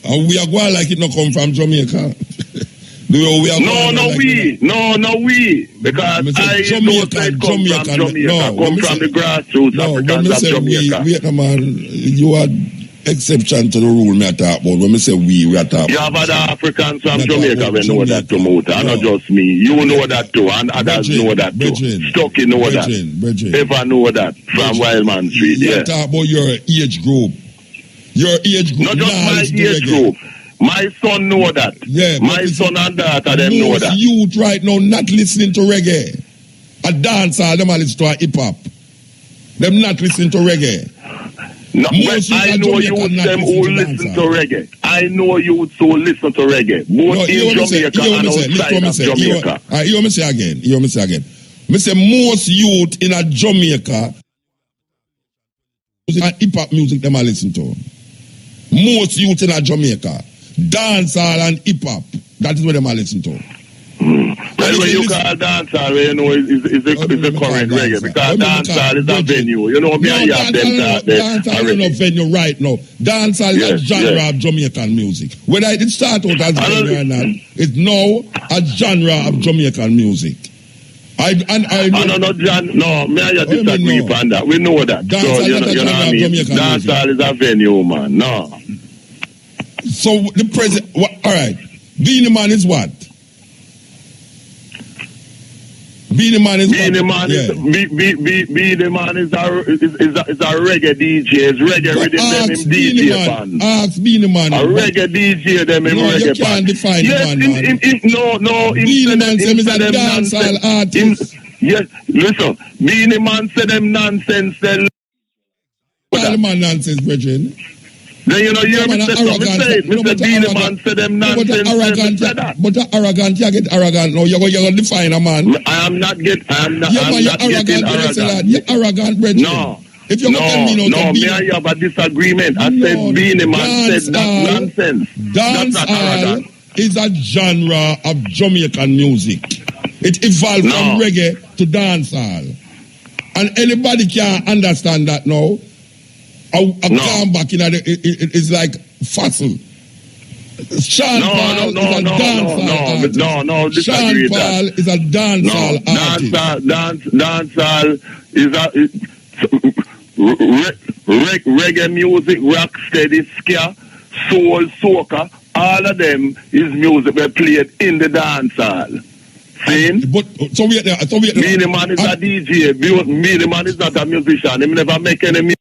D: And we are going like it not come from Jamaica. We. Because I don't say come from Jamaica. Come from the grassroots Africans of Jamaica. Vietnam, you are exception to the rule me talk about. When we say we are talking.
E: You have other Africans from Jamaica we know that too, Muta. Not just me. You know that too, and others know that too. Stucky know that. Ever know that from Wildman Street.
D: You talk about your age group. Your age group.
E: Not just my age group. My son know that. Yeah, my son and daughter them know that.
D: Youth right now not listening to reggae. A dancer, them are listening to hip hop. Them not listening to reggae.
E: No, I know youth them who listen to reggae. I know youth who listen to reggae. Both in Jamaica and outside of Jamaica.
D: You want me say again. Me say most youth in a Jamaica and hip hop music them are listen to. Most youth in a Jamaica. Dancehall and hip hop. That is what them are listening to.
E: Well, when you call dancehall, you know, is a current reggae. Because dancehall is a venue. You know, dancehall
D: is a venue right now. Dancehall is a genre of Jamaican music. Whether it started out as venue or not, it's now a genre of Jamaican music. I know.
E: May I disagree upon that? We know that. So, you know what I mean? Dancehall is a venue, man. No.
D: So the president, all right. Beenie Man is what? Beenie Man is a reggae DJ. It's reggae rhythm them in DJ band. Ask Beenie Man.
E: A reggae DJ them in reggae band.
D: You can't define
E: the man. No.
D: Beenie Man said he's a dancehall artist.
E: Yes, listen. Beenie Man said them nonsense.
D: All man nonsense, brethren.
E: Then you know, you hear me say something, Mr. Beenie Man said them nonsense.
D: But arrogant, you get arrogant now. You're going to define a man.
E: I'm not getting arrogant.
D: You're arrogant, brethren.
E: No.
D: If you're
E: me and you have a disagreement. I said Beenie Man said that nonsense.
D: Dancehall is a genre of Jamaican music. It evolved from reggae to dancehall. And anybody can understand that now. Come back in it's like fossil. Sean Paul is a dancehall artist. Sean Paul is a dancehall artist.
E: Dancehall is reggae music, rock steady, ska, soul, soca. All of them is music we played in the dancehall. See? Beenie Man is a DJ. Beenie Man is not a musician. He never make any music.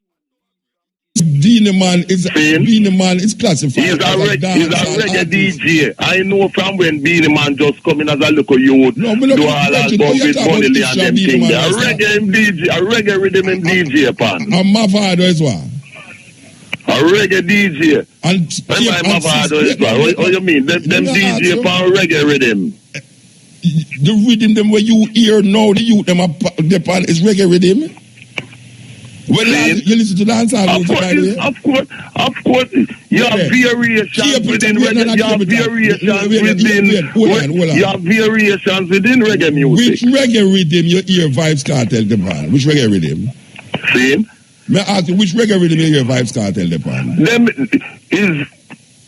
D: Beenie Man is classified.
E: He's a reggae DJ. I know from when Beenie Man just come in as a little youth, do all album with Bonnie Lee and them thing there. A reggae rhythm in DJ pan.
D: And Mavado as well.
E: A reggae DJ. And my Mavado as well. What you mean? Them DJ pan reggae rhythm.
D: the rhythm them where you hear now, the youth them upon is reggae rhythm. When you listen to dancehall music, by the way.
E: Of course, you have variations within reggae. You have variations within reggae music.
D: Which reggae rhythm you hear Vybz Kartel depend? Which reggae rhythm?
E: Same.
D: May I ask you, which reggae rhythm you hear Vybz Kartel depend?
E: Them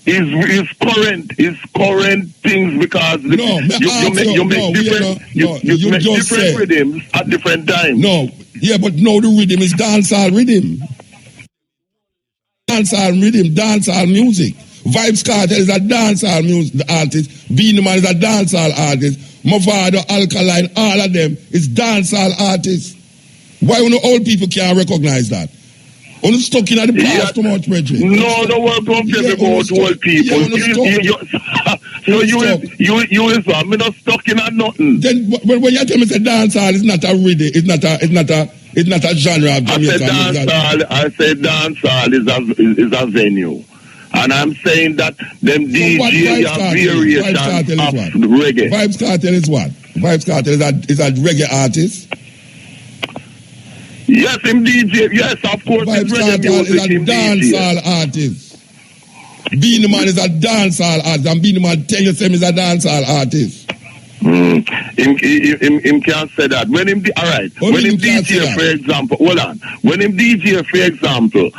E: is current things because you make different rhythms at different times.
D: No, yeah, but no, the rhythm is dancehall rhythm. Dancehall music. Vybz Kartel is a dancehall music artist. Beenie Man is a dancehall artist. Mavado, Alkaline, all of them is dancehall artists. Why only old people can't recognize that? Only stuck in the past too much, Reggie.
E: No, the world don't care about old people. I'm not stuck in nothing.
D: Then when you tell me say dancehall is not a rhythm, it's not a genre of Jamaica.
E: I said dancehall is a venue. And I'm saying that them DJ have variations of reggae.
D: Vybz Kartel is what? Vybz Kartel is a reggae artist.
E: Yes, him DJ. Yes, of course.
D: Vybz Kartel is a dancehall artist. Beenie Man is a dancehall artist, and Beenie Man tell you him is a dancehall artist.
E: Him can't say that. When him alright. When him DJ, for example, hold on. When him DJ, for example,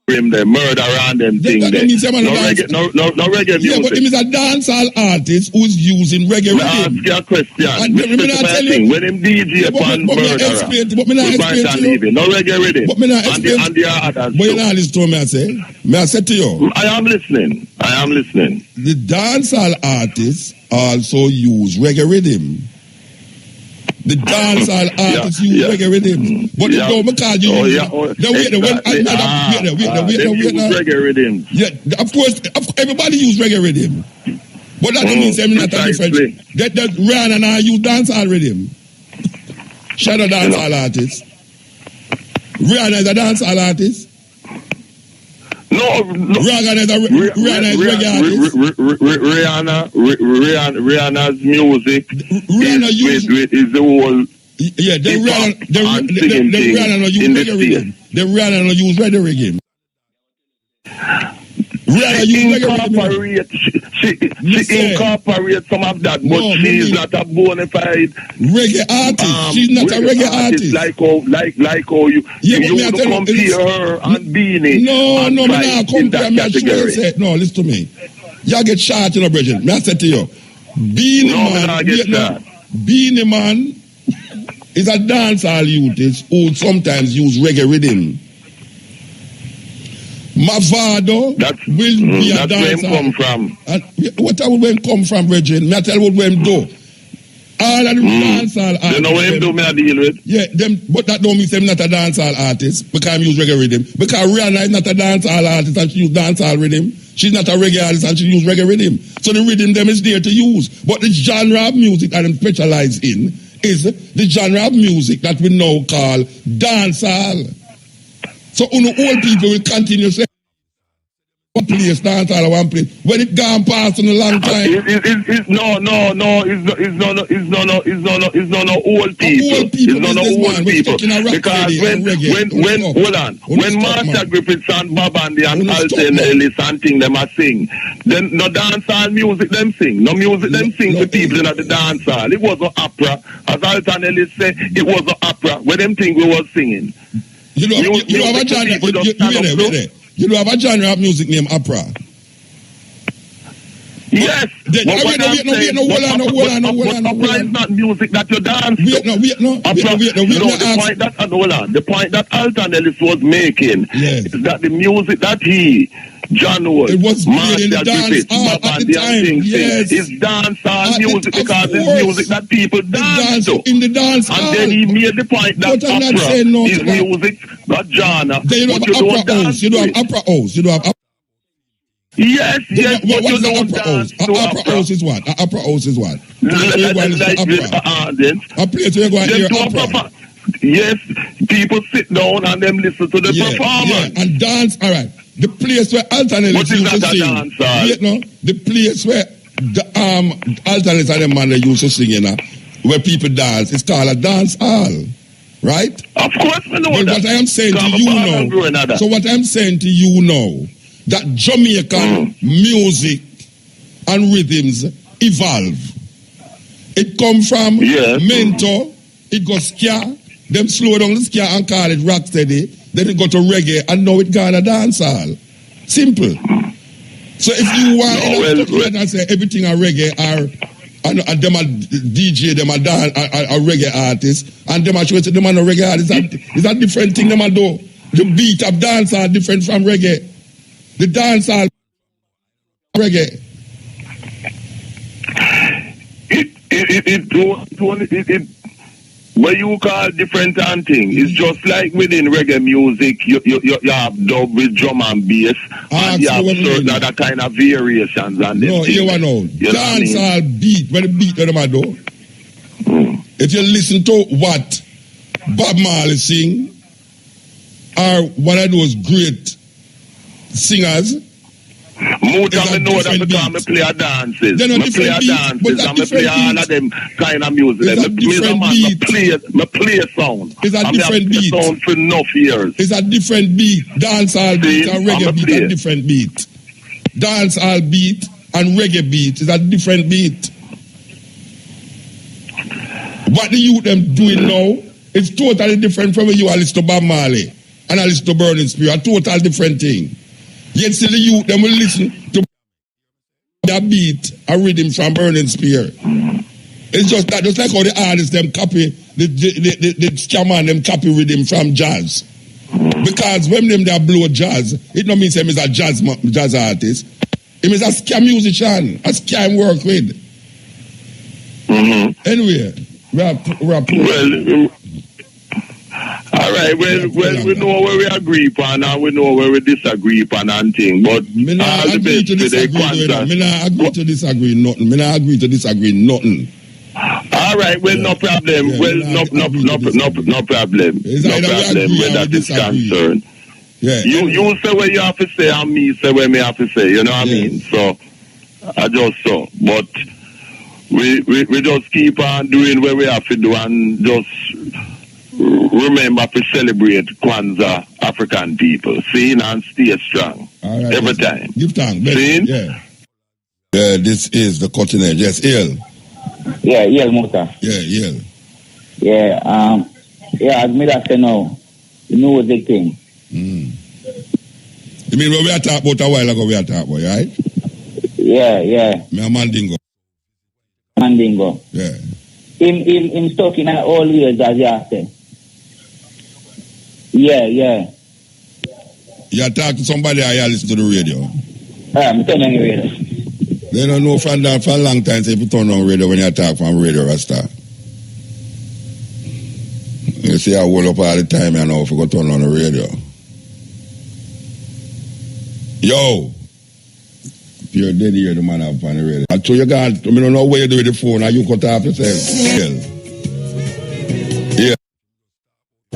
E: him the murder and them thing there. No reggae music.
D: Yeah, but him is a dancehall artist who's using reggae rhythm.
E: Ask you a question. When him DJ upon murder,
D: but me not explain to you.
E: No reggae rhythm.
D: But me not explain.
E: And the others.
D: But you not listen to me, I say. May I say to you?
E: I am listening.
D: The dancehall artists also use reggae rhythm. The dancehall artists use reggae rhythm. But they don't because you use
E: reggae rhythm.
D: Yeah, of course, everybody use reggae rhythm. But that means them not a different. That Rihanna and I use dancehall rhythm. Shadow dancehall artist. Rihanna is a dancehall artist.
E: No.
D: Rihanna is reggae artist.
E: Rihanna's music is the whole.
D: Yeah, the Rihanna no use reggae rhythm. The Rihanna no use reggae rhythm. Rihanna use reggae rhythm.
E: She incorporates some of that, but she's not a bona fide
D: reggae artist. She's not a reggae artist.
E: Like how you compare her and Beanie.
D: No, me not compare. No, listen to me. Y'all get shot in a bridge. Me I say to you, Beenie Man is a dancehall youth who sometimes use reggae rhythm. Mavado will be a dancer.
E: That's where him come from.
D: What will him come from, Regine? Me I tell what him do. All of the dancehall artists.
E: You know what him do, me I deal with?
D: Yeah, but that don't mean him not a dancehall artist because he use reggae rhythm. Because Rihanna is not a dancehall artist and she use dancehall rhythm. She's not a reggae artist and she use reggae rhythm. So the rhythm them is there to use. But the genre of music that them specialize in is the genre of music that we now call dancehall. So old people will continue saying one place, dancehall one place. When it gone past in a long time.
E: It's no old people. It's not old people. Because when Master Griffiths and Bob Andy and Alton Ellis and thing them a sing, then no dancehall music them sing. No music them sing to people in the dancehall. It was an opera. As Alton Ellis said, it was an opera. Where them think we was singing.
D: You have a genre. You have a genre of music named opera.
E: Yes. Opera is not music that you dance to. The point that Alton Ellis was making is that the music that John Wood,
D: it was in the dance at the time. Yes.
E: It's dancehall music because it's music that people dance to.
D: In the dance
E: and then he made the point that opera is music, not genre.
D: Then you don't have opera house. You don't have opera.
E: Yes.
D: What is the opera house? Opera house is what? Opera house is what? A place where you go and hear opera.
E: Yes, people sit down and them listen to the performance.
D: Yeah, and dance, all right. The place where Alton Ellis used to sing. The place where Alternate and them man they used to sing, you know, where people dance, it's called a dance hall. Right?
E: Of course we know
D: but
E: that.
D: What I am saying to you now, so what I'm saying to you now, that Jamaican music and rhythms evolve. It come from mentor, it goes ska, them slow down the ska and call it rocksteady, then it go to reggae, and now it got a dance hall. Simple. So if you want to say everything a reggae and them a DJ, them a dance, a reggae artist, and them a show them a reggae artist, it's a different thing them a do. The beat of dance are different from reggae. The dance are reggae.
E: It what you call different and thing. It's just like within reggae music, you have dub with drum and bass, and you have certain other kind of variations. And
D: no, you want to dance all beat. When the beat them a do. If you listen to what Bob Marley sing, or one of those great singers.
E: Muta, I know that because I play a dances. I play a dances and I play all of them kind of music. I play a sound.
D: It's a different beat.
E: Sound for enough years.
D: It's a different beat. Dancehall beat and reggae beat are different beat. Dancehall beat and reggae beat is a different beat. What the youth them doing now is totally different from when you are listening to Bob Marley and I listen to Burning Spear. A total different thing. Yet still the youth them will listen to their beat a rhythm from Burning Spear. It's just that, just like how the artists them copy the scammer them copy rhythm from jazz. Because when them they blow jazz, it don't mean him is a jazz artist. Him is a scam musician, a scam work with. Anyway, we are
E: well. All right, well, we know where we agree upon and we know where we disagree upon and thing, but
D: me not agree to disagree nothing.
E: All right, well, no problem. Well, no problem. No problem where that is concerned.
D: Yeah.
E: You say what you have to say and me say what me have to say, you know what I mean? So, I just so, but we just keep on doing what we have to do and just remember to celebrate Kwanzaa African people. See, and stay strong.
D: All right,
E: every time.
D: Give thanks.
E: See?
D: Yeah. This is the cutting edge. Yes, Ill.
F: Yeah, Muta.
D: Yeah.
F: Yeah, as me that say now, you know the thing.
D: You mean what we are talking about a while ago, we are talking about, right?
F: Yeah.
D: Me a Mandingo. Yeah.
F: Him stuck in all years, as you say. Yeah.
D: You talk to somebody or you listen to the radio?
F: I'm turning the radio.
D: They don't know for a long time, say if you turn on radio when you talk from radio Rasta. You see I hold up all the time, you know, if you go turn on the radio. Yo! If you're dead here, the man up on the radio. I told you guys, I don't know what you do with the phone, and you cut off yourself. Yeah.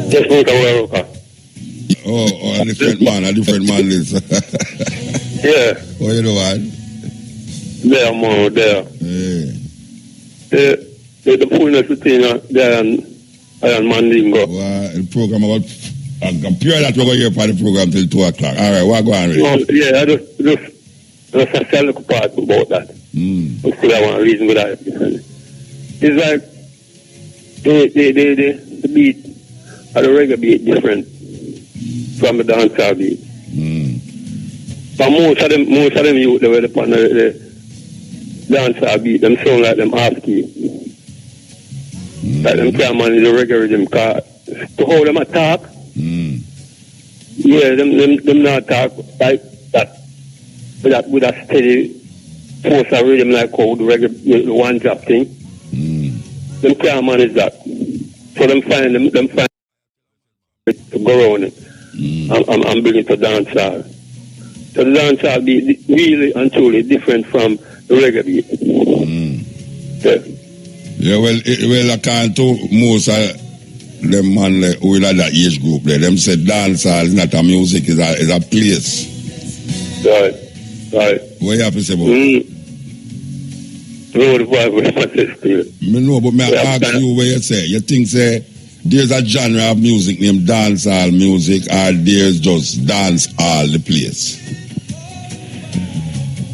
F: Just Mutabaruka.
D: Oh, a different man is.
F: Yeah.
D: What you doing?
F: There, more there.
D: Yeah.
F: The fullness between there and Mandingo.
D: Well, the program about I'm pure that we're going to hear for the program till 2 o'clock. All right, what going on?
F: No, yeah, I just tell the part about that. But still, I want to reason with that. It's like the beat or the reggae beat different from the dancehall beat. But most of them youth they were upon the dancehall beat. Them sound like them half key. Like them can't manage the reggae rhythm. To hold them attack. Yeah, them not talk like that. With a steady force of rhythm like how the reggae, the one drop thing. Them can't manage that. So them find to go around it. I'm bringing to dancehall. So the dancehall beat really and truly different from the reggae beat.
D: Yeah, well, I can't talk most of them man who in that age group there. Them said dancehall is not a music, is a place.
F: Right.
D: What you have to say about it?
F: No, the boy was still.
D: Me know, but me ask you what you say. You think say there's a genre of music named dancehall music, or there's just dance all the place?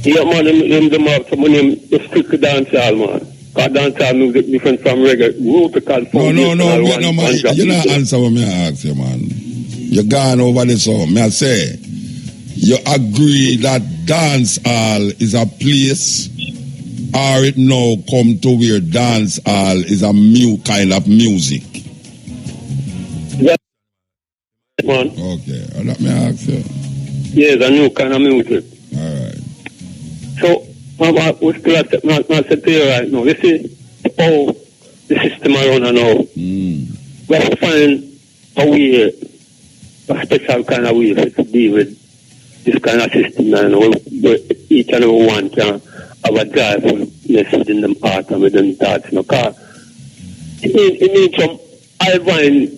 F: Yeah, man, them have some name stick to dancehall, man. Because dancehall music different from reggae.
D: No, man. You not answer what me ask you, man. You gone over this one. Me I say, you agree that dancehall is a place, or it now come to where dancehall is a new kind of music?
F: Yeah, man.
D: Okay, let me ask you.
F: Yes, a new kind of music.
D: All right.
F: So, we still have to here right now. You see how the system around now. We have to find a way, a special kind of way to deal with this kind of system where each and every one can have a joyfulness within them heart and within thoughts. You know, because it needs some divine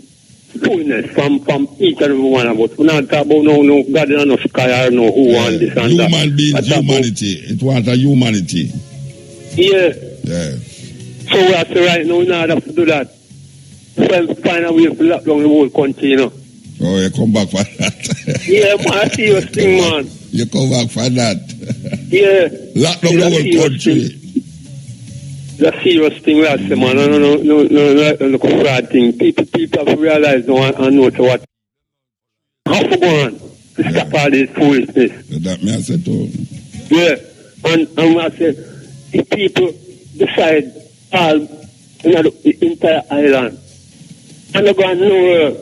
F: fullness from each and every one of us. We're not talking about no God and no sky or no who want this and that.
D: Human beings, humanity. It wants a humanity.
F: Yeah.
D: Yeah.
F: So we have to right now, we not have to do that. Find a way to lock down the whole country, you know.
D: Oh, you come back for that.
F: Yeah, man, a serious thing, man.
D: You come back for that.
F: Yeah.
D: Lock down the whole country.
F: It's a serious thing, we have to say, man. No, fraud thing. People have to realize and know what. How to go on to stop all this foolishness.
D: That me I said too.
F: Yeah. And I say, if people decide all the entire island, and they're going nowhere.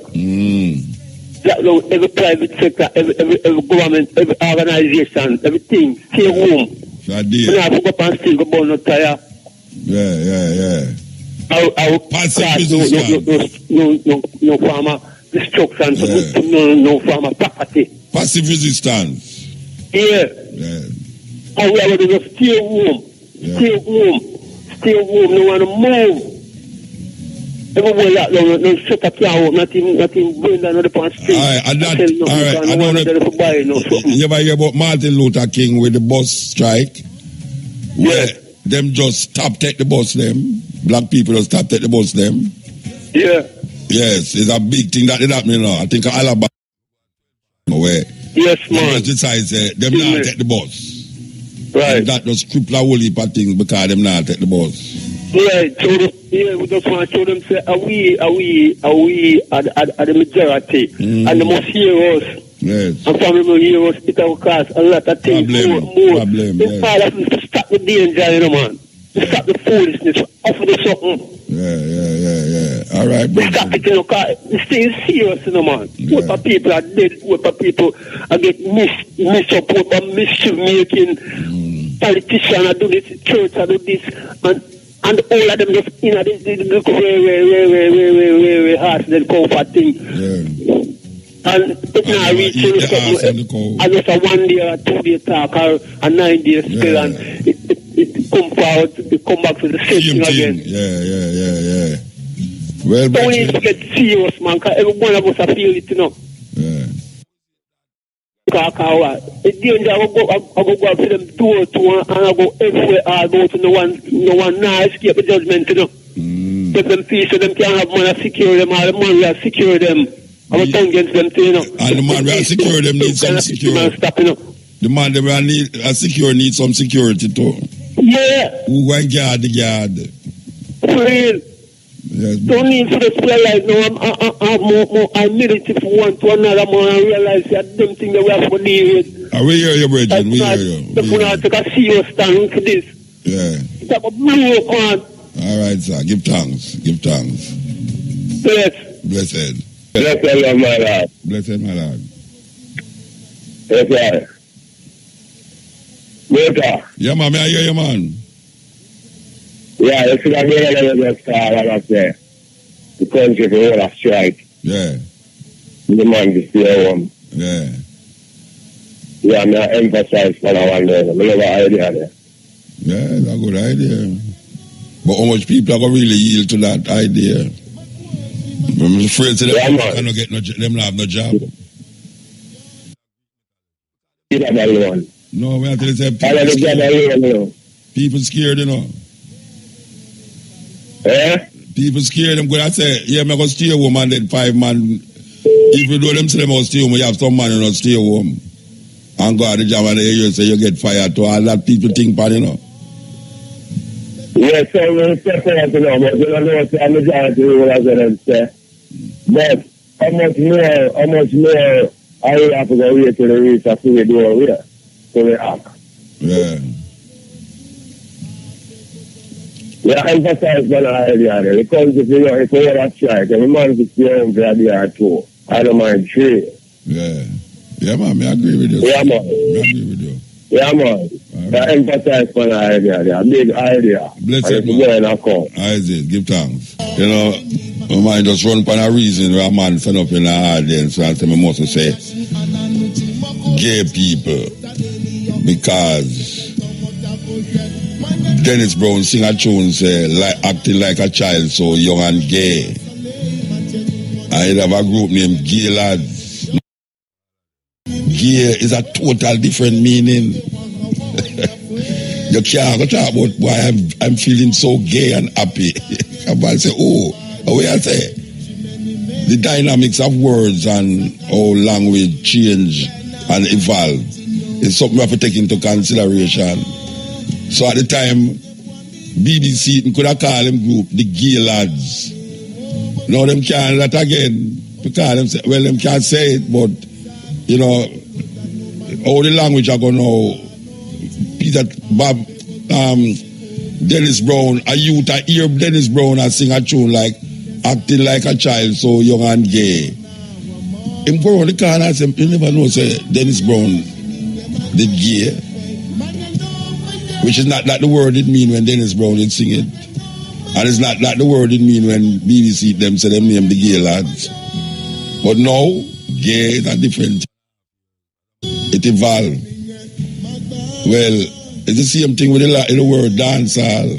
F: That every private sector, every government, every organization, everything, stay home. You know, I forgot and still go burn no tire.
D: Yeah.
F: Our
D: passive resistance.
F: No farmer destruction, no farmer property.
D: Passive resistance.
F: Yeah. And we have to just stay home. Stay home, no one to move. Everywhere that no shut up your home, nothing going down on the street.
D: You ever hear about Martin Luther King with the bus strike?
F: Yeah.
D: Them just take the bus them. Black people just take the bus them.
F: Yeah.
D: Yes, it's a big thing that is happening now. I think Alabama where
F: yes, man.
D: Them decides them not take the bus.
F: Right.
D: And that just cripple a whole heap of things because them not take the bus.
F: Right. So we just want to show them say are we the majority and the most heroes.
D: Yes.
F: And from the heroes it will cost a lot of things. More. It's part of to stop the danger, you know, man. To stop the foolishness, offer the something.
D: Yeah. All right, bro.
F: Stop it, you know, because this thing is serious, you know, man.
D: Yeah.
F: What people are dead, what people are get mixed up, what mischief making, politicians are do this, church are do this, and all of them just, you know, they look very harsh, they comfort thing.
D: Yeah.
F: And it's not reaching something, and just a 1 day or 2 day talk or a 9 day spell, and it come forward, it come back to the same thing again.
D: Yeah. Well,
F: don't need to get serious, man, because every one of us feel it, you know.
D: Yeah.
F: It's danger, I go out to them two, and I go everywhere, I go to no one now escape the judgment, you know. Get them peace so them can't have money secure them, all the money will secure them. I was turn against them too, you know.
D: And the man will secure them need some security.
F: Stop, you know.
D: The man they will need need some security too.
F: Yeah.
D: Who go and guard the guard?
F: For real.
D: Yes.
F: Don't need to just realize no, I'm military for one to another man and realize that them things that we have to deal with.
D: We hear you, Bridget. We hear you.
F: The phone take a serious stand for this.
D: Yeah.
F: It's like a blue man.
D: All right, sir. Give thanks.
F: Blessed.
D: Blessed,
F: my lord.
D: Blessed, my lord.
F: Yes, sir. Muta.
D: Yeah, man. I hear you, man.
F: Yeah, you see that really just say the country for all a strike.
D: Yeah.
F: The man to stay home.
D: Yeah.
F: Yeah, I emphasize for that one day. I love the idea there.
D: Yeah, that's a good idea. But how much people are going to really yield to that idea? I'm afraid them cannot get them have no job.
F: You have everyone.
D: No, we have to say people scared, you know.
F: Eh?
D: People scare them because I say, yeah, I'm going to stay home and then 5 man. Even though them say them stay home, you have some man who not stay home. And go out the job and you say you get fired to all that people think about, you know.
F: Yeah, so we'll step out, you know, but you don't know what the majority will have them say. But how much more I have to go wait till the reach after we do over here. So we act.
D: Yeah.
F: We emphasize on the idea there. Because if you have a strike, every man is here for the idea too. I don't mind trade.
D: Yeah. Yeah, man, I agree with you.
F: Yeah, man.
D: I agree with you.
F: Yeah, man. I emphasize on the idea there. A big idea.
D: Bless
F: it,
D: man.
F: Isaac,
D: give thanks. You know, my mind just run upon a reason where a man stand up in the audience and say, I must say, gay people. Because Dennis Brown sing a tune say, acting like a child so young and gay. I have a group named Gay Lads. Gay is a total different meaning. You can't go talk about why I'm feeling so gay and happy. Somebody say, oh, what I say? The dynamics of words and how language change and evolve is something we have to take into consideration. So at the time, BBC could have called them group the Gay Lads. Now them can't that again. Because them, them can't say it, but you know, all the language I go know. Peter Bob Dennis Brown, a youth I hear Dennis Brown and sing a tune like acting like a child so young and gay. Him go around the corner and say, you never know say Dennis Brown did gay. Which is not that the word it mean when Dennis Brown did sing it. And it's not that the word it mean when BBC them say them name the Gay Lads. But now, gay is a different. It evolved. Well, it's the same thing with the word dancehall.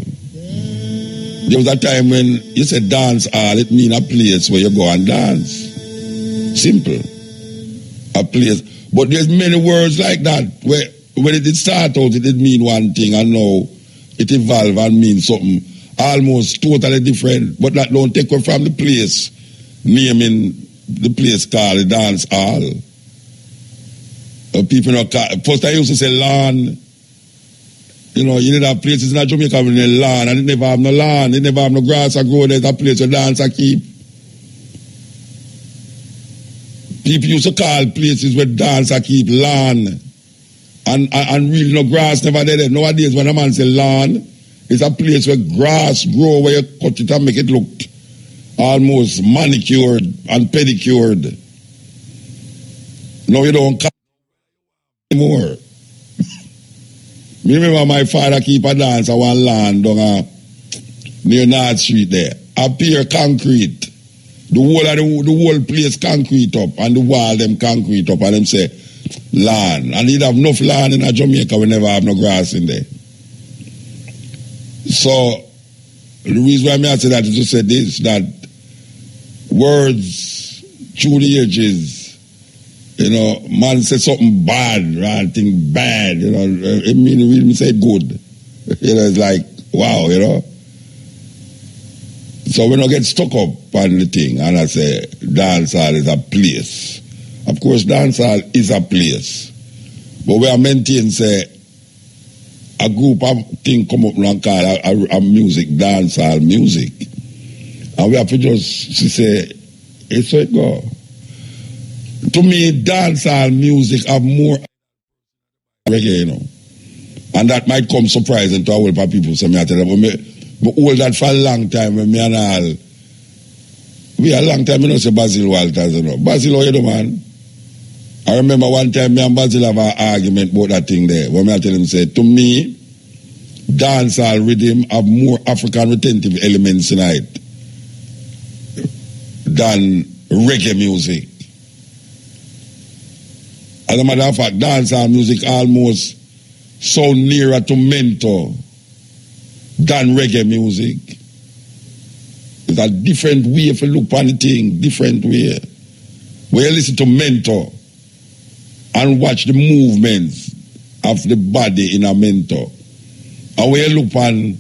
D: There was a time when you said dance hall, it means a place where you go and dance. Simple. A place. But there's many words like that where when it did start out, it did mean one thing, and now it evolved and means something almost totally different. But that don't take away from the place, naming the place called the dance hall. People not call, first I used to say lawn. You know, you did have places in Jamaica with a lawn, and it never have no lawn, it never have no grass or grow, there's a place where dance I keep. People used to call places where dance I keep lawn. And really no grass never there. Nowadays when a man say lawn, it's a place where grass grow, where you cut it and make it look almost manicured and pedicured. Now you don't call anymore. Me remember my father keep a dance at one land down near North Street there. A pure concrete. The whole place concrete up and the wall them concrete up and them say land. And he'd have enough land in Jamaica, we never have no grass in there. So the reason why I say that is to say this, that words through the ages, you know, man say something bad, right? Think bad, you know, it mean really say good. You know, it's like, wow, you know. So we don't get stuck up on the thing, and I say dancehall is a place. Of course, dancehall is a place. But we are maintaining, say, a group of things come up and call a music, dancehall music. And we have to just say, it's so it go. To me, dancehall music have more reggae, you know. And that might come surprising to a whole lot of people. So I tell them, but hold that for a long time when me and all. We a long time, you know, say Basil Walters, you know. Basil, how you do, man? I remember one time me and Basil have an argument about that thing there. When I tell him, say, to me, dancehall rhythm have more African retentive elements in it than reggae music. As a matter of fact, dancehall music almost so nearer to mentor than reggae music. It's a different way if you look upon the thing, different way. When you listen to mentor and watch the movements of the body in a mentor, and when you look upon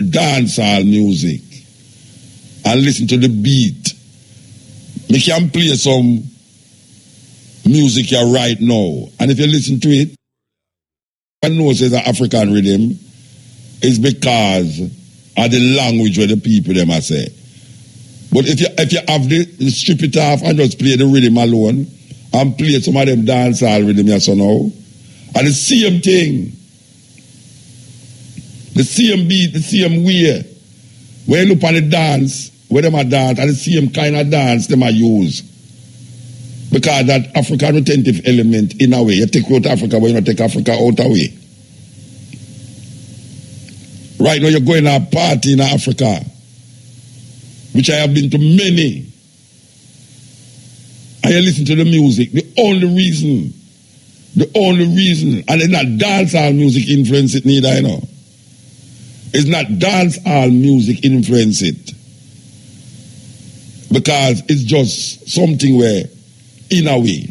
D: dancehall music, and listen to the beat, me can play some music here right now. And if you listen to it, I know it's an African rhythm, it's because of the language where the people them I say. But if you have the strip it off and just play the rhythm alone and play some of them dancehall rhythm here so now, and the same thing, the same beat, the same way. When you look on the dance, where them a dance, and the same kind of dance them a use. Because that African retentive element, in a way, you take out Africa, but you don't take Africa out away. Right now, you're going to a party in Africa, which I have been to many. And you listen to the music. The only reason, and it's not dancehall music influence it neither, you know. It's not dancehall music influence it. Because it's just something where, in a way.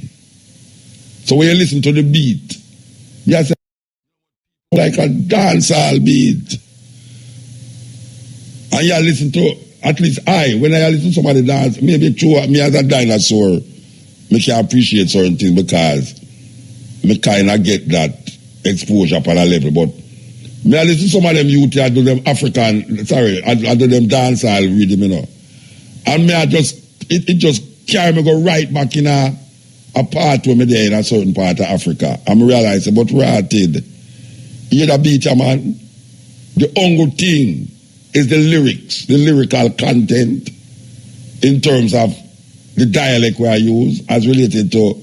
D: So when you listen to the beat, you say, like a dancehall beat. And you listen to, at least when I listen to somebody dance, maybe true, me as a dinosaur, me can appreciate certain things because me kind of get that exposure on a level. But me I listen to some of them youth, I do them African, I do them dancehall rhythm, you know. And me I just, it just carry me go right back in a part where me there in a certain part of Africa. And me realize, but rotted, you the beat, man, the only thing is the lyrics, the lyrical content in terms of the dialect where I use as related to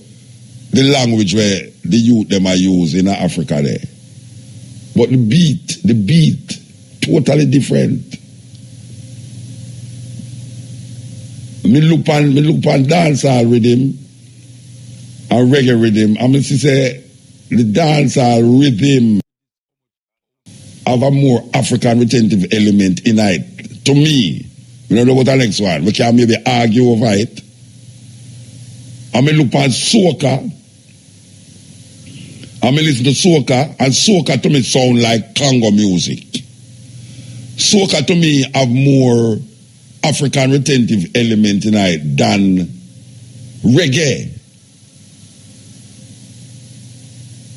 D: the language where the youth them are use in Africa there. But the beat, totally different. Me look on dancehall rhythm and reggae rhythm. I mean, say the dancehall rhythm have a more African retentive element in it. To me, we don't know what the next one. We can maybe argue over it. I mean, look on soca. I mean, listen to soca, and soca to me sound like Congo music. Soca to me have more African retentive element in it than reggae.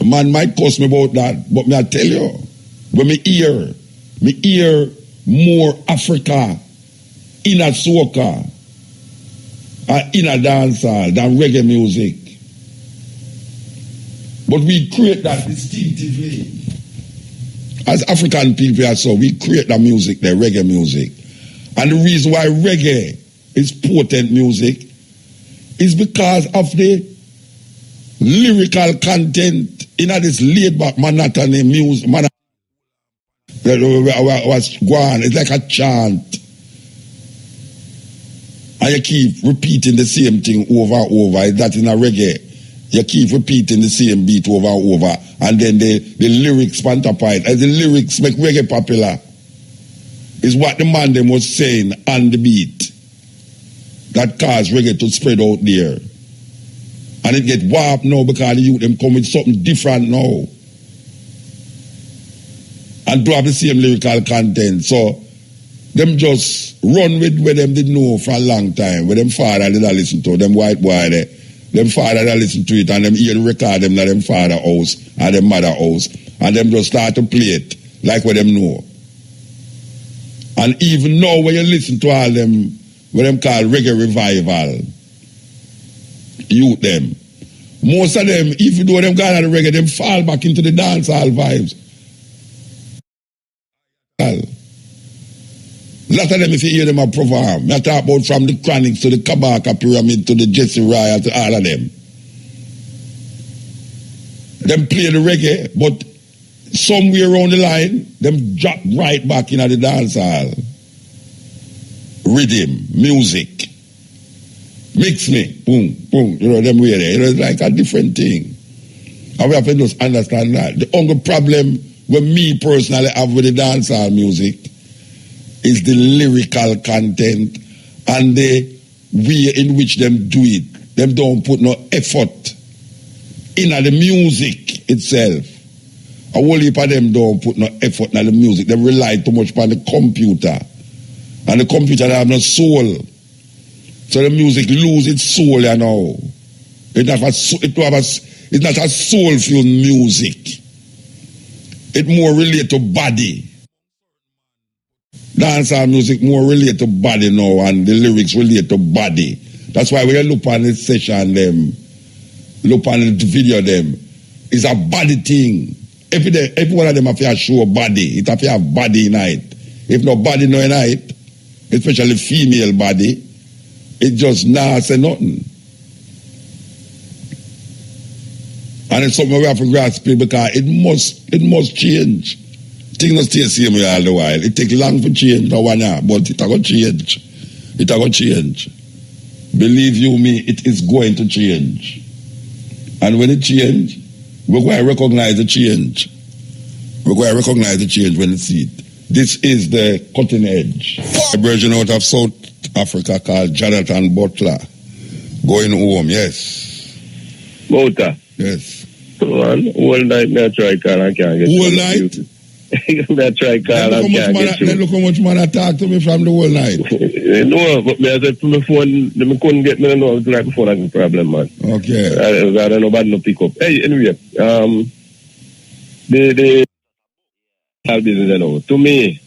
D: A man might curse me about that, but me I tell you, when me hear more Africa in a soca in a dancehall than reggae music. But we create that distinctively. As African people, so we create that music, the reggae music. And the reason why reggae is potent music is because of the lyrical content in this laid-back monotony music. Was gone. It's like a chant. And you keep repeating the same thing over and over. That in a reggae. You keep repeating the same beat over and over. And then the lyrics pantapite. As the lyrics make reggae popular, is what the man them was saying on the beat that caused reggae to spread out there. And it get warped now because the youth them come with something different now. And to have the same lyrical content. So them just run with where them did know for a long time. Where them father did I listen to, them white boy there. Them father did listen to it and them hear the record them at them father house and them mother house. And them just start to play it like where them know. And even now when you listen to all them, what them call reggae revival, youth them, most of them, even though them gone out of reggae, them fall back into the dancehall vibes. A lot of them, if you hear them, are perform. I talk about from the Chronics to the Kabaka Pyramid to the Jesse Royal to all of them. Them play the reggae, but somewhere around the line, them drop right back into the dancehall. Rhythm, music. Mix me, boom, boom, you know, them way there. You know, it's like a different thing. And we have to just understand that. The only problem with me personally have with the dancehall music is the lyrical content and the way in which them do it. Them don't put no effort in the music itself. A whole heap of them don't put no effort in the music. They rely too much on the computer And the computer have no soul. So the music lose its soul, you know. It's not a soulful music. It more relate to body. Dancehall music more relate to body now, and the lyrics relate to body. That's why when you look on the session, look on the video, it's a body thing. Every one of them have to show body. It have to have body in it. If no body no in it, especially female body, it just not say nothing. And it's something we have to grasp it because it must change. Things don't stay the same way all the while. It takes long for change, no one year, but it will change. It will change. Believe you me, it is going to change. And when it change, we're going to recognize the change. We're going to recognize the change when we see it. This is the cutting edge. A version out of South Africa called Jonathan Butler. Going home, yes.
F: Muta.
D: Yes.
F: All night, me try call and can't get
D: All night?
F: me try call and can't get you.
D: Then look how much man talk to me from the whole night.
F: No, but me I said to my phone, me couldn't get me, no, it's like the phone has a problem, man.
D: Okay.
F: I don't know, nobody no pick up. Hey, anyway, the business, you know, to me,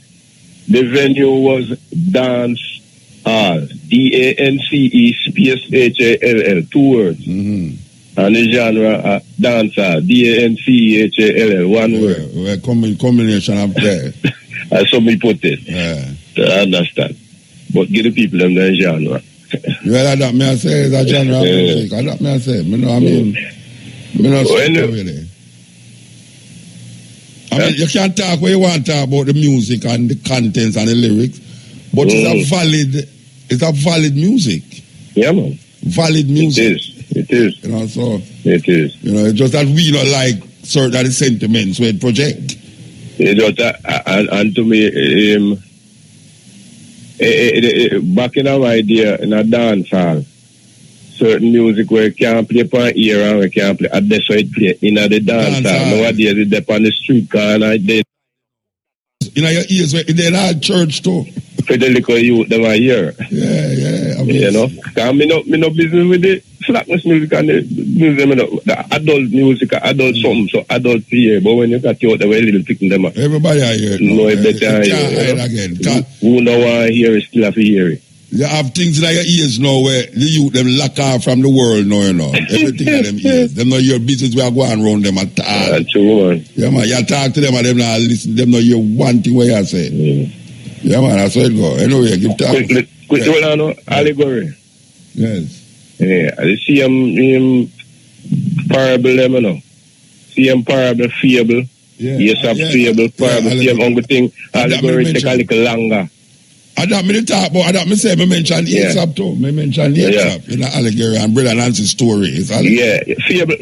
F: the venue was Dance Hall, DANCE space HALL, 2 words.
D: Mm-hmm.
F: And the genre Dancehall, DANCEHALL, 1 word.
D: Well, combination of that.
F: That's how me put it.
D: Yeah.
F: I understand. But give the people them the genre.
D: Well, that me I say is a genre of music. That me I say. Me know, I mean, me know really. I mean, you can talk what you want to talk about the music and the contents and the lyrics, but it's a valid music.
F: Yeah, man.
D: Valid music.
F: It is.
D: You know, so
F: it is.
D: You know, it's just that we don't like certain of the sentiments we project.
F: It just, and to me, back in our idea in a dance hall, certain music where you can't play upon ear and we can't play at this way it play in the dance hall. Nowadays it's up on the street corner. They
D: in your ears, they're not church too.
F: For the little youth them are here.
D: Yeah. I mean,
F: you know, because me no business with the slackness music and the music, the adult music, adult something, so adult here. But when you got you out the way, little picking them up.
D: Everybody are here.
F: No, it better hear again. Who know want to hear it still have to hear it.
D: You have things in your ears now where the youth them lock off from the world now, you know. Everything in them ears. Them know your business we are going around them at all.
F: That's true, man.
D: Yeah, man. You talk to them and them not listen. Them know you one thing what you say. Yeah, man. That's how it go. Anyway, give talk.
F: Quick, hold on, allegory.
D: Yes.
F: Yeah, I see him parable them, you know. See him parable, fable.
D: Yeah.
F: Yes, fable, parable. See him hungry thing. Allegory take a little longer.
D: I don't mean to talk about, I mention Aesop too. I mention Aesop in the allegory and Brother Nancy's story.
F: Yeah,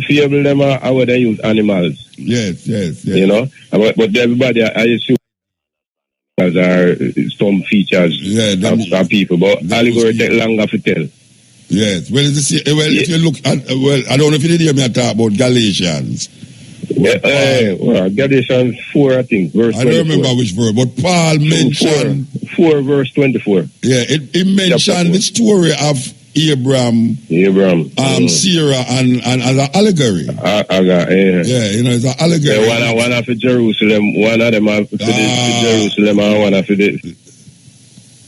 F: fable them are how they use animals.
D: Yes.
F: You know, but everybody, I assume, are some features of people, but allegory take longer to tell.
D: Yes, if you look at, I don't know if you did hear me talk about Galatians.
F: Galatians 4, I think, verse 24. I
D: don't remember which verse, but Paul mentioned
F: 4 verse 24.
D: Yeah, it mentioned the story of Abraham, Sarah, and as an allegory.
F: Yeah,
D: you know, it's an allegory.
F: Yeah, one for Jerusalem, one of them for Jerusalem, and one for this.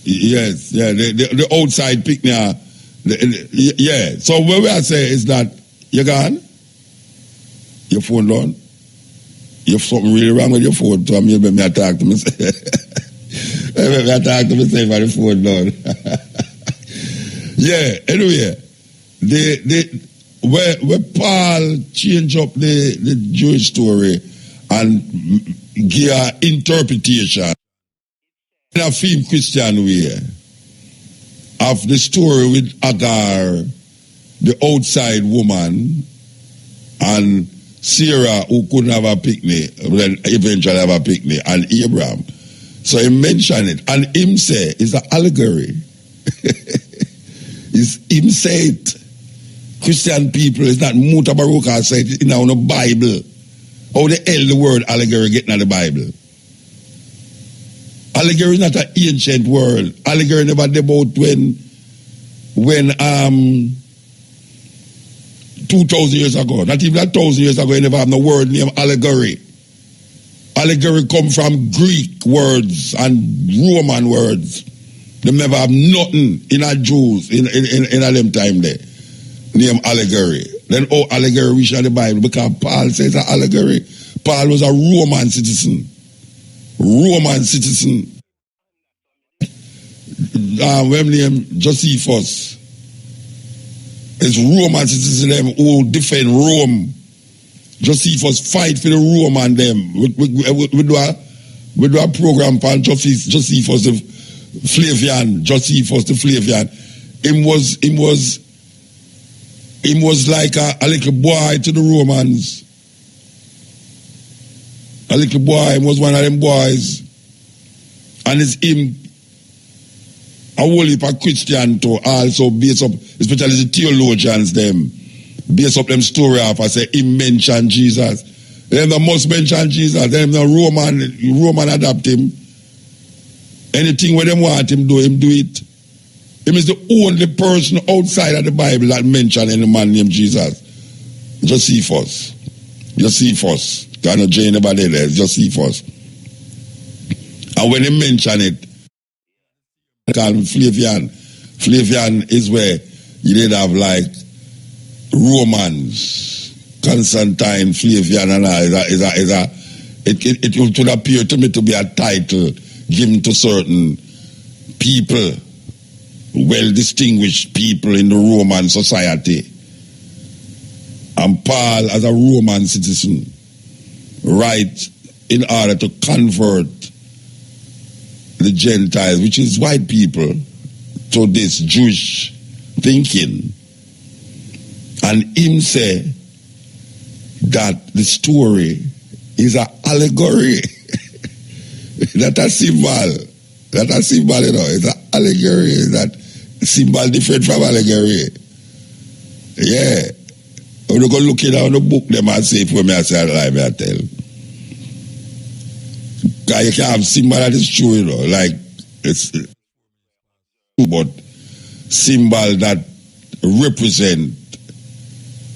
D: Yes, the outside picnic. Yeah, so what we are saying is that you gone. Your phone down. You have something really wrong with your phone, so maybe I talk to myself. Maybe I talk to myself on the phone down. Yeah, anyway, where Paul changed up the Jewish story and give an interpretation in a film Christian way of the story with Agar, the outside woman, and Sarah, who couldn't have a picnic, then eventually have a picnic, and Abraham. So he mentioned it, and him say it's an allegory. It's him say it. Christian people, it's not Mutabaruka said it in the Bible. How the hell the word allegory getting out of the Bible? Allegory is not an ancient word. Allegory never about when 2,000 years ago, not even 1,000 years ago, you never have no word named allegory. Allegory come from Greek words and Roman words. They never have nothing in a Jews in a them time there. Name allegory. Then allegory reach in the Bible because Paul says an allegory. Paul was a Roman citizen. Roman citizen. When name Josephus. It's Roman citizen them who defend Rome. Josephus fight for the Roman them. We do a program for Josephus the Flavian. Josephus the Flavian. Him was like a little boy to the Romans. A little boy. He was one of them boys. And it's him a whole heap of Christian to also base up, especially the theologians them, base up them story off and say him mention Jesus. Them the must mention Jesus. Them the Roman adapt him. Anything where them want him do it. Him is the only person outside of the Bible that mention any man named Jesus. Josephus. Kind of Jane anybody there. Josephus. And when he mention it, call him Flavian. Flavian is where you did have like Romans, Constantine, Flavian, and all. It would appear to me to be a title given to certain people, well distinguished people in the Roman society. And Paul, as a Roman citizen, write in order to convert the Gentiles, which is white people, to this Jewish thinking. And him say that the story is an allegory. That a symbol, you know, it's an allegory. That symbol different from allegory. Yeah. When you go looking at the book, them and say, for me, I say, I lie, I tell. Because you can have symbol that is true, you know, like it's but symbol that represent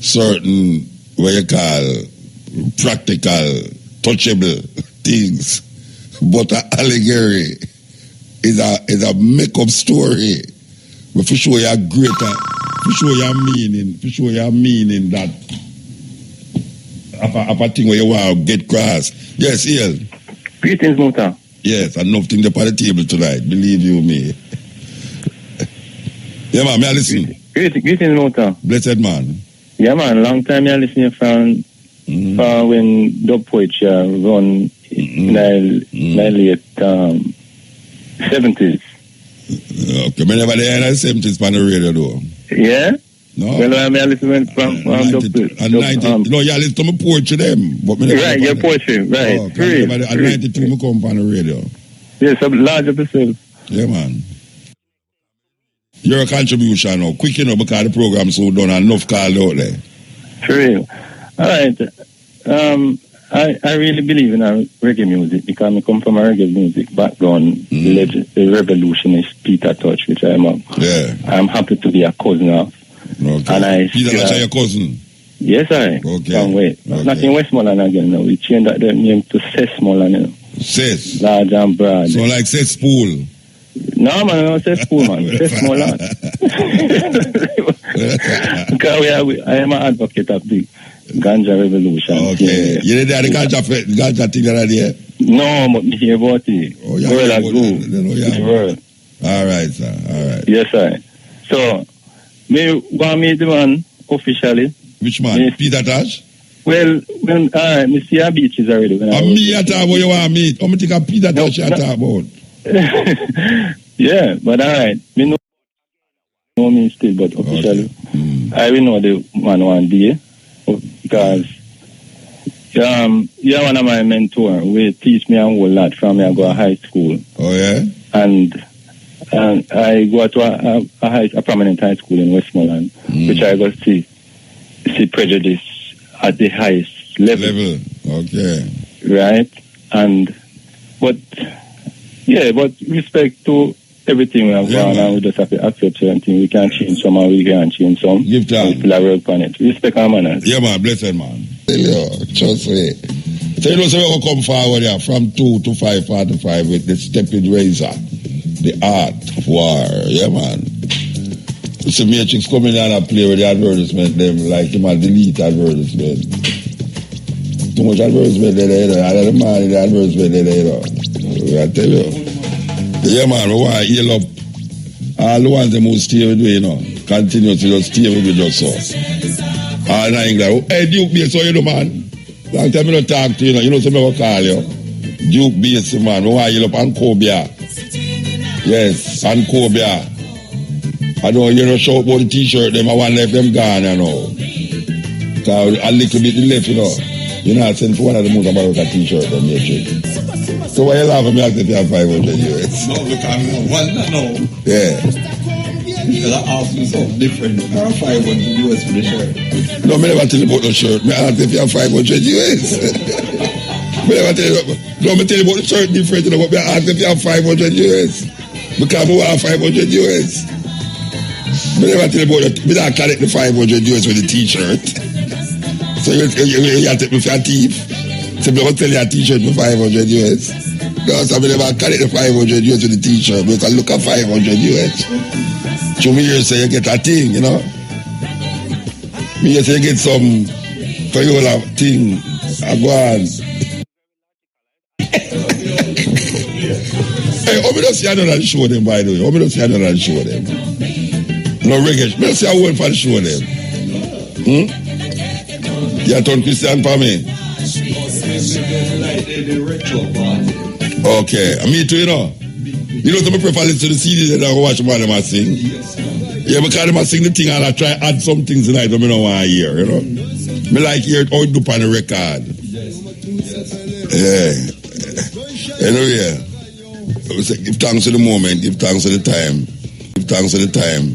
D: certain what you call practical, touchable things. But an allegory is a make-up story. But for sure you're greater, for sure you're meaning that of a thing where you want to get cross. Yes, Ian.
F: Greetings, Muta.
D: Yes, and nothing up on the table tonight, believe you me. Yeah, man, may I listen?
F: Greetings, Muta.
D: Blessed man.
F: Yeah, man, long time I listen from when dub poetry run in the late 70s.
D: Okay, but never there in the 70s on the radio though.
F: Yeah?
D: No.
F: Well, I listen from dub
D: no, you listen to my poetry them. But
F: right, your poetry, right.
D: Oh, at 92 I come on the radio.
F: Yes, a large episode.
D: Yeah, man. Your contribution now, quick enough because the program so done and enough called out there.
F: For real. All right. I really believe in reggae music because I come from a reggae music background, the revolutionist Peter Touch, which I am.
D: Yeah.
F: I'm happy to be a cousin of.
D: Okay.
F: And
D: Peter Touch your cousin?
F: Yes, I.
D: Okay.
F: Can't wait.
D: Okay.
F: Not in Westmoreland again now. We changed that name to Cessmoreland, you know.
D: Cess?
F: Large and broad.
D: So like cesspool?
F: No, man, no cesspool, man. Cessmoreland. Because I am an advocate of the Ganja Revolution.
D: Okay.
F: Yeah.
D: You did the ganja thing that idea?
F: No, but me hear about it.
D: Oh, yeah.
F: World I go. The world.
D: All right, sir. All right.
F: Yes, sir. So, me want me the man officially.
D: Which man? Peter Touch?
F: Well, when me see a beaches already.
D: Me at all, you want me? How much a Peter Touch you talk about?
F: Yeah, but all right. Me know me still, but officially, okay. I will know the man one day because you're one of my mentors. We teach me a whole lot from me. I go to high school.
D: Oh yeah.
F: And I go to a prominent high school in Westmoreland, which I go see prejudice at the highest level.
D: Okay.
F: Right, but
G: Yeah, but respect to everything we have gone and we just have to accept certain things. We can't change some and we can't change some.
D: Give time.
G: We still work on it. Respect our manners.
D: Yeah, man. Blessed, man. Trust me. So you know, so we will come forward here from 2 to 5:45 with the stepping razor. The art of war. Yeah, man. So Matrix coming down and play with the advertisement, them like him and delete advertisement. Too much advertisement there, you know. I don't mind the advertisement there, you know. I tell you. Yeah, man, we want to heal up all the ones them who stay with me, you know. Continue to just stay with me just so. All in England. Hey, Duke Bass, how you do, man? Long time I don't talk to you, you know, so I will call you. Duke Bass, man. We want to heal up and Cobia. Yes, and Cobia. I don't hear no shout about the t-shirt, them I want left them gone, you know. Because a little bit left, you know. You know, I sent for one of the Mutabaruka t-shirt, them Matrix. So why you laughing me after you have 500 US?
H: No, look, I'm no.
D: Yeah.
H: Because I asked you something different. I have 500 US for the shirt.
D: No, I never tell you about the shirt. I asked if you have 500 US. I never tell you. No, I tell you about the shirt different, you know, but I asked if you have 500 US. Because I have 500 US. I never tell you about it. I don't collect the 500 US with the t-shirt. So you take me for a thief. So I tell you a t-shirt for 500 US. No, so I never collect the 500 US with the t-shirt. Because I look at 500 US. So me here say you get a thing, you know. Me here say you get some for you all thing. I go on. Hey, how me don't see another show them, by the way? How me don't see another show them? No reggae. Me don't see a word for the show them. You turn Christian for me? Okay. And me too, you know. You know, so I prefer listen to the CD than I watch what them sing. Yeah, because them sing the thing and I try add some things tonight that I don't want to hear, you know. Me like hear it how it do on the record. Yeah. Anyway, give thanks to the moment, give thanks to the time. Give thanks to the time.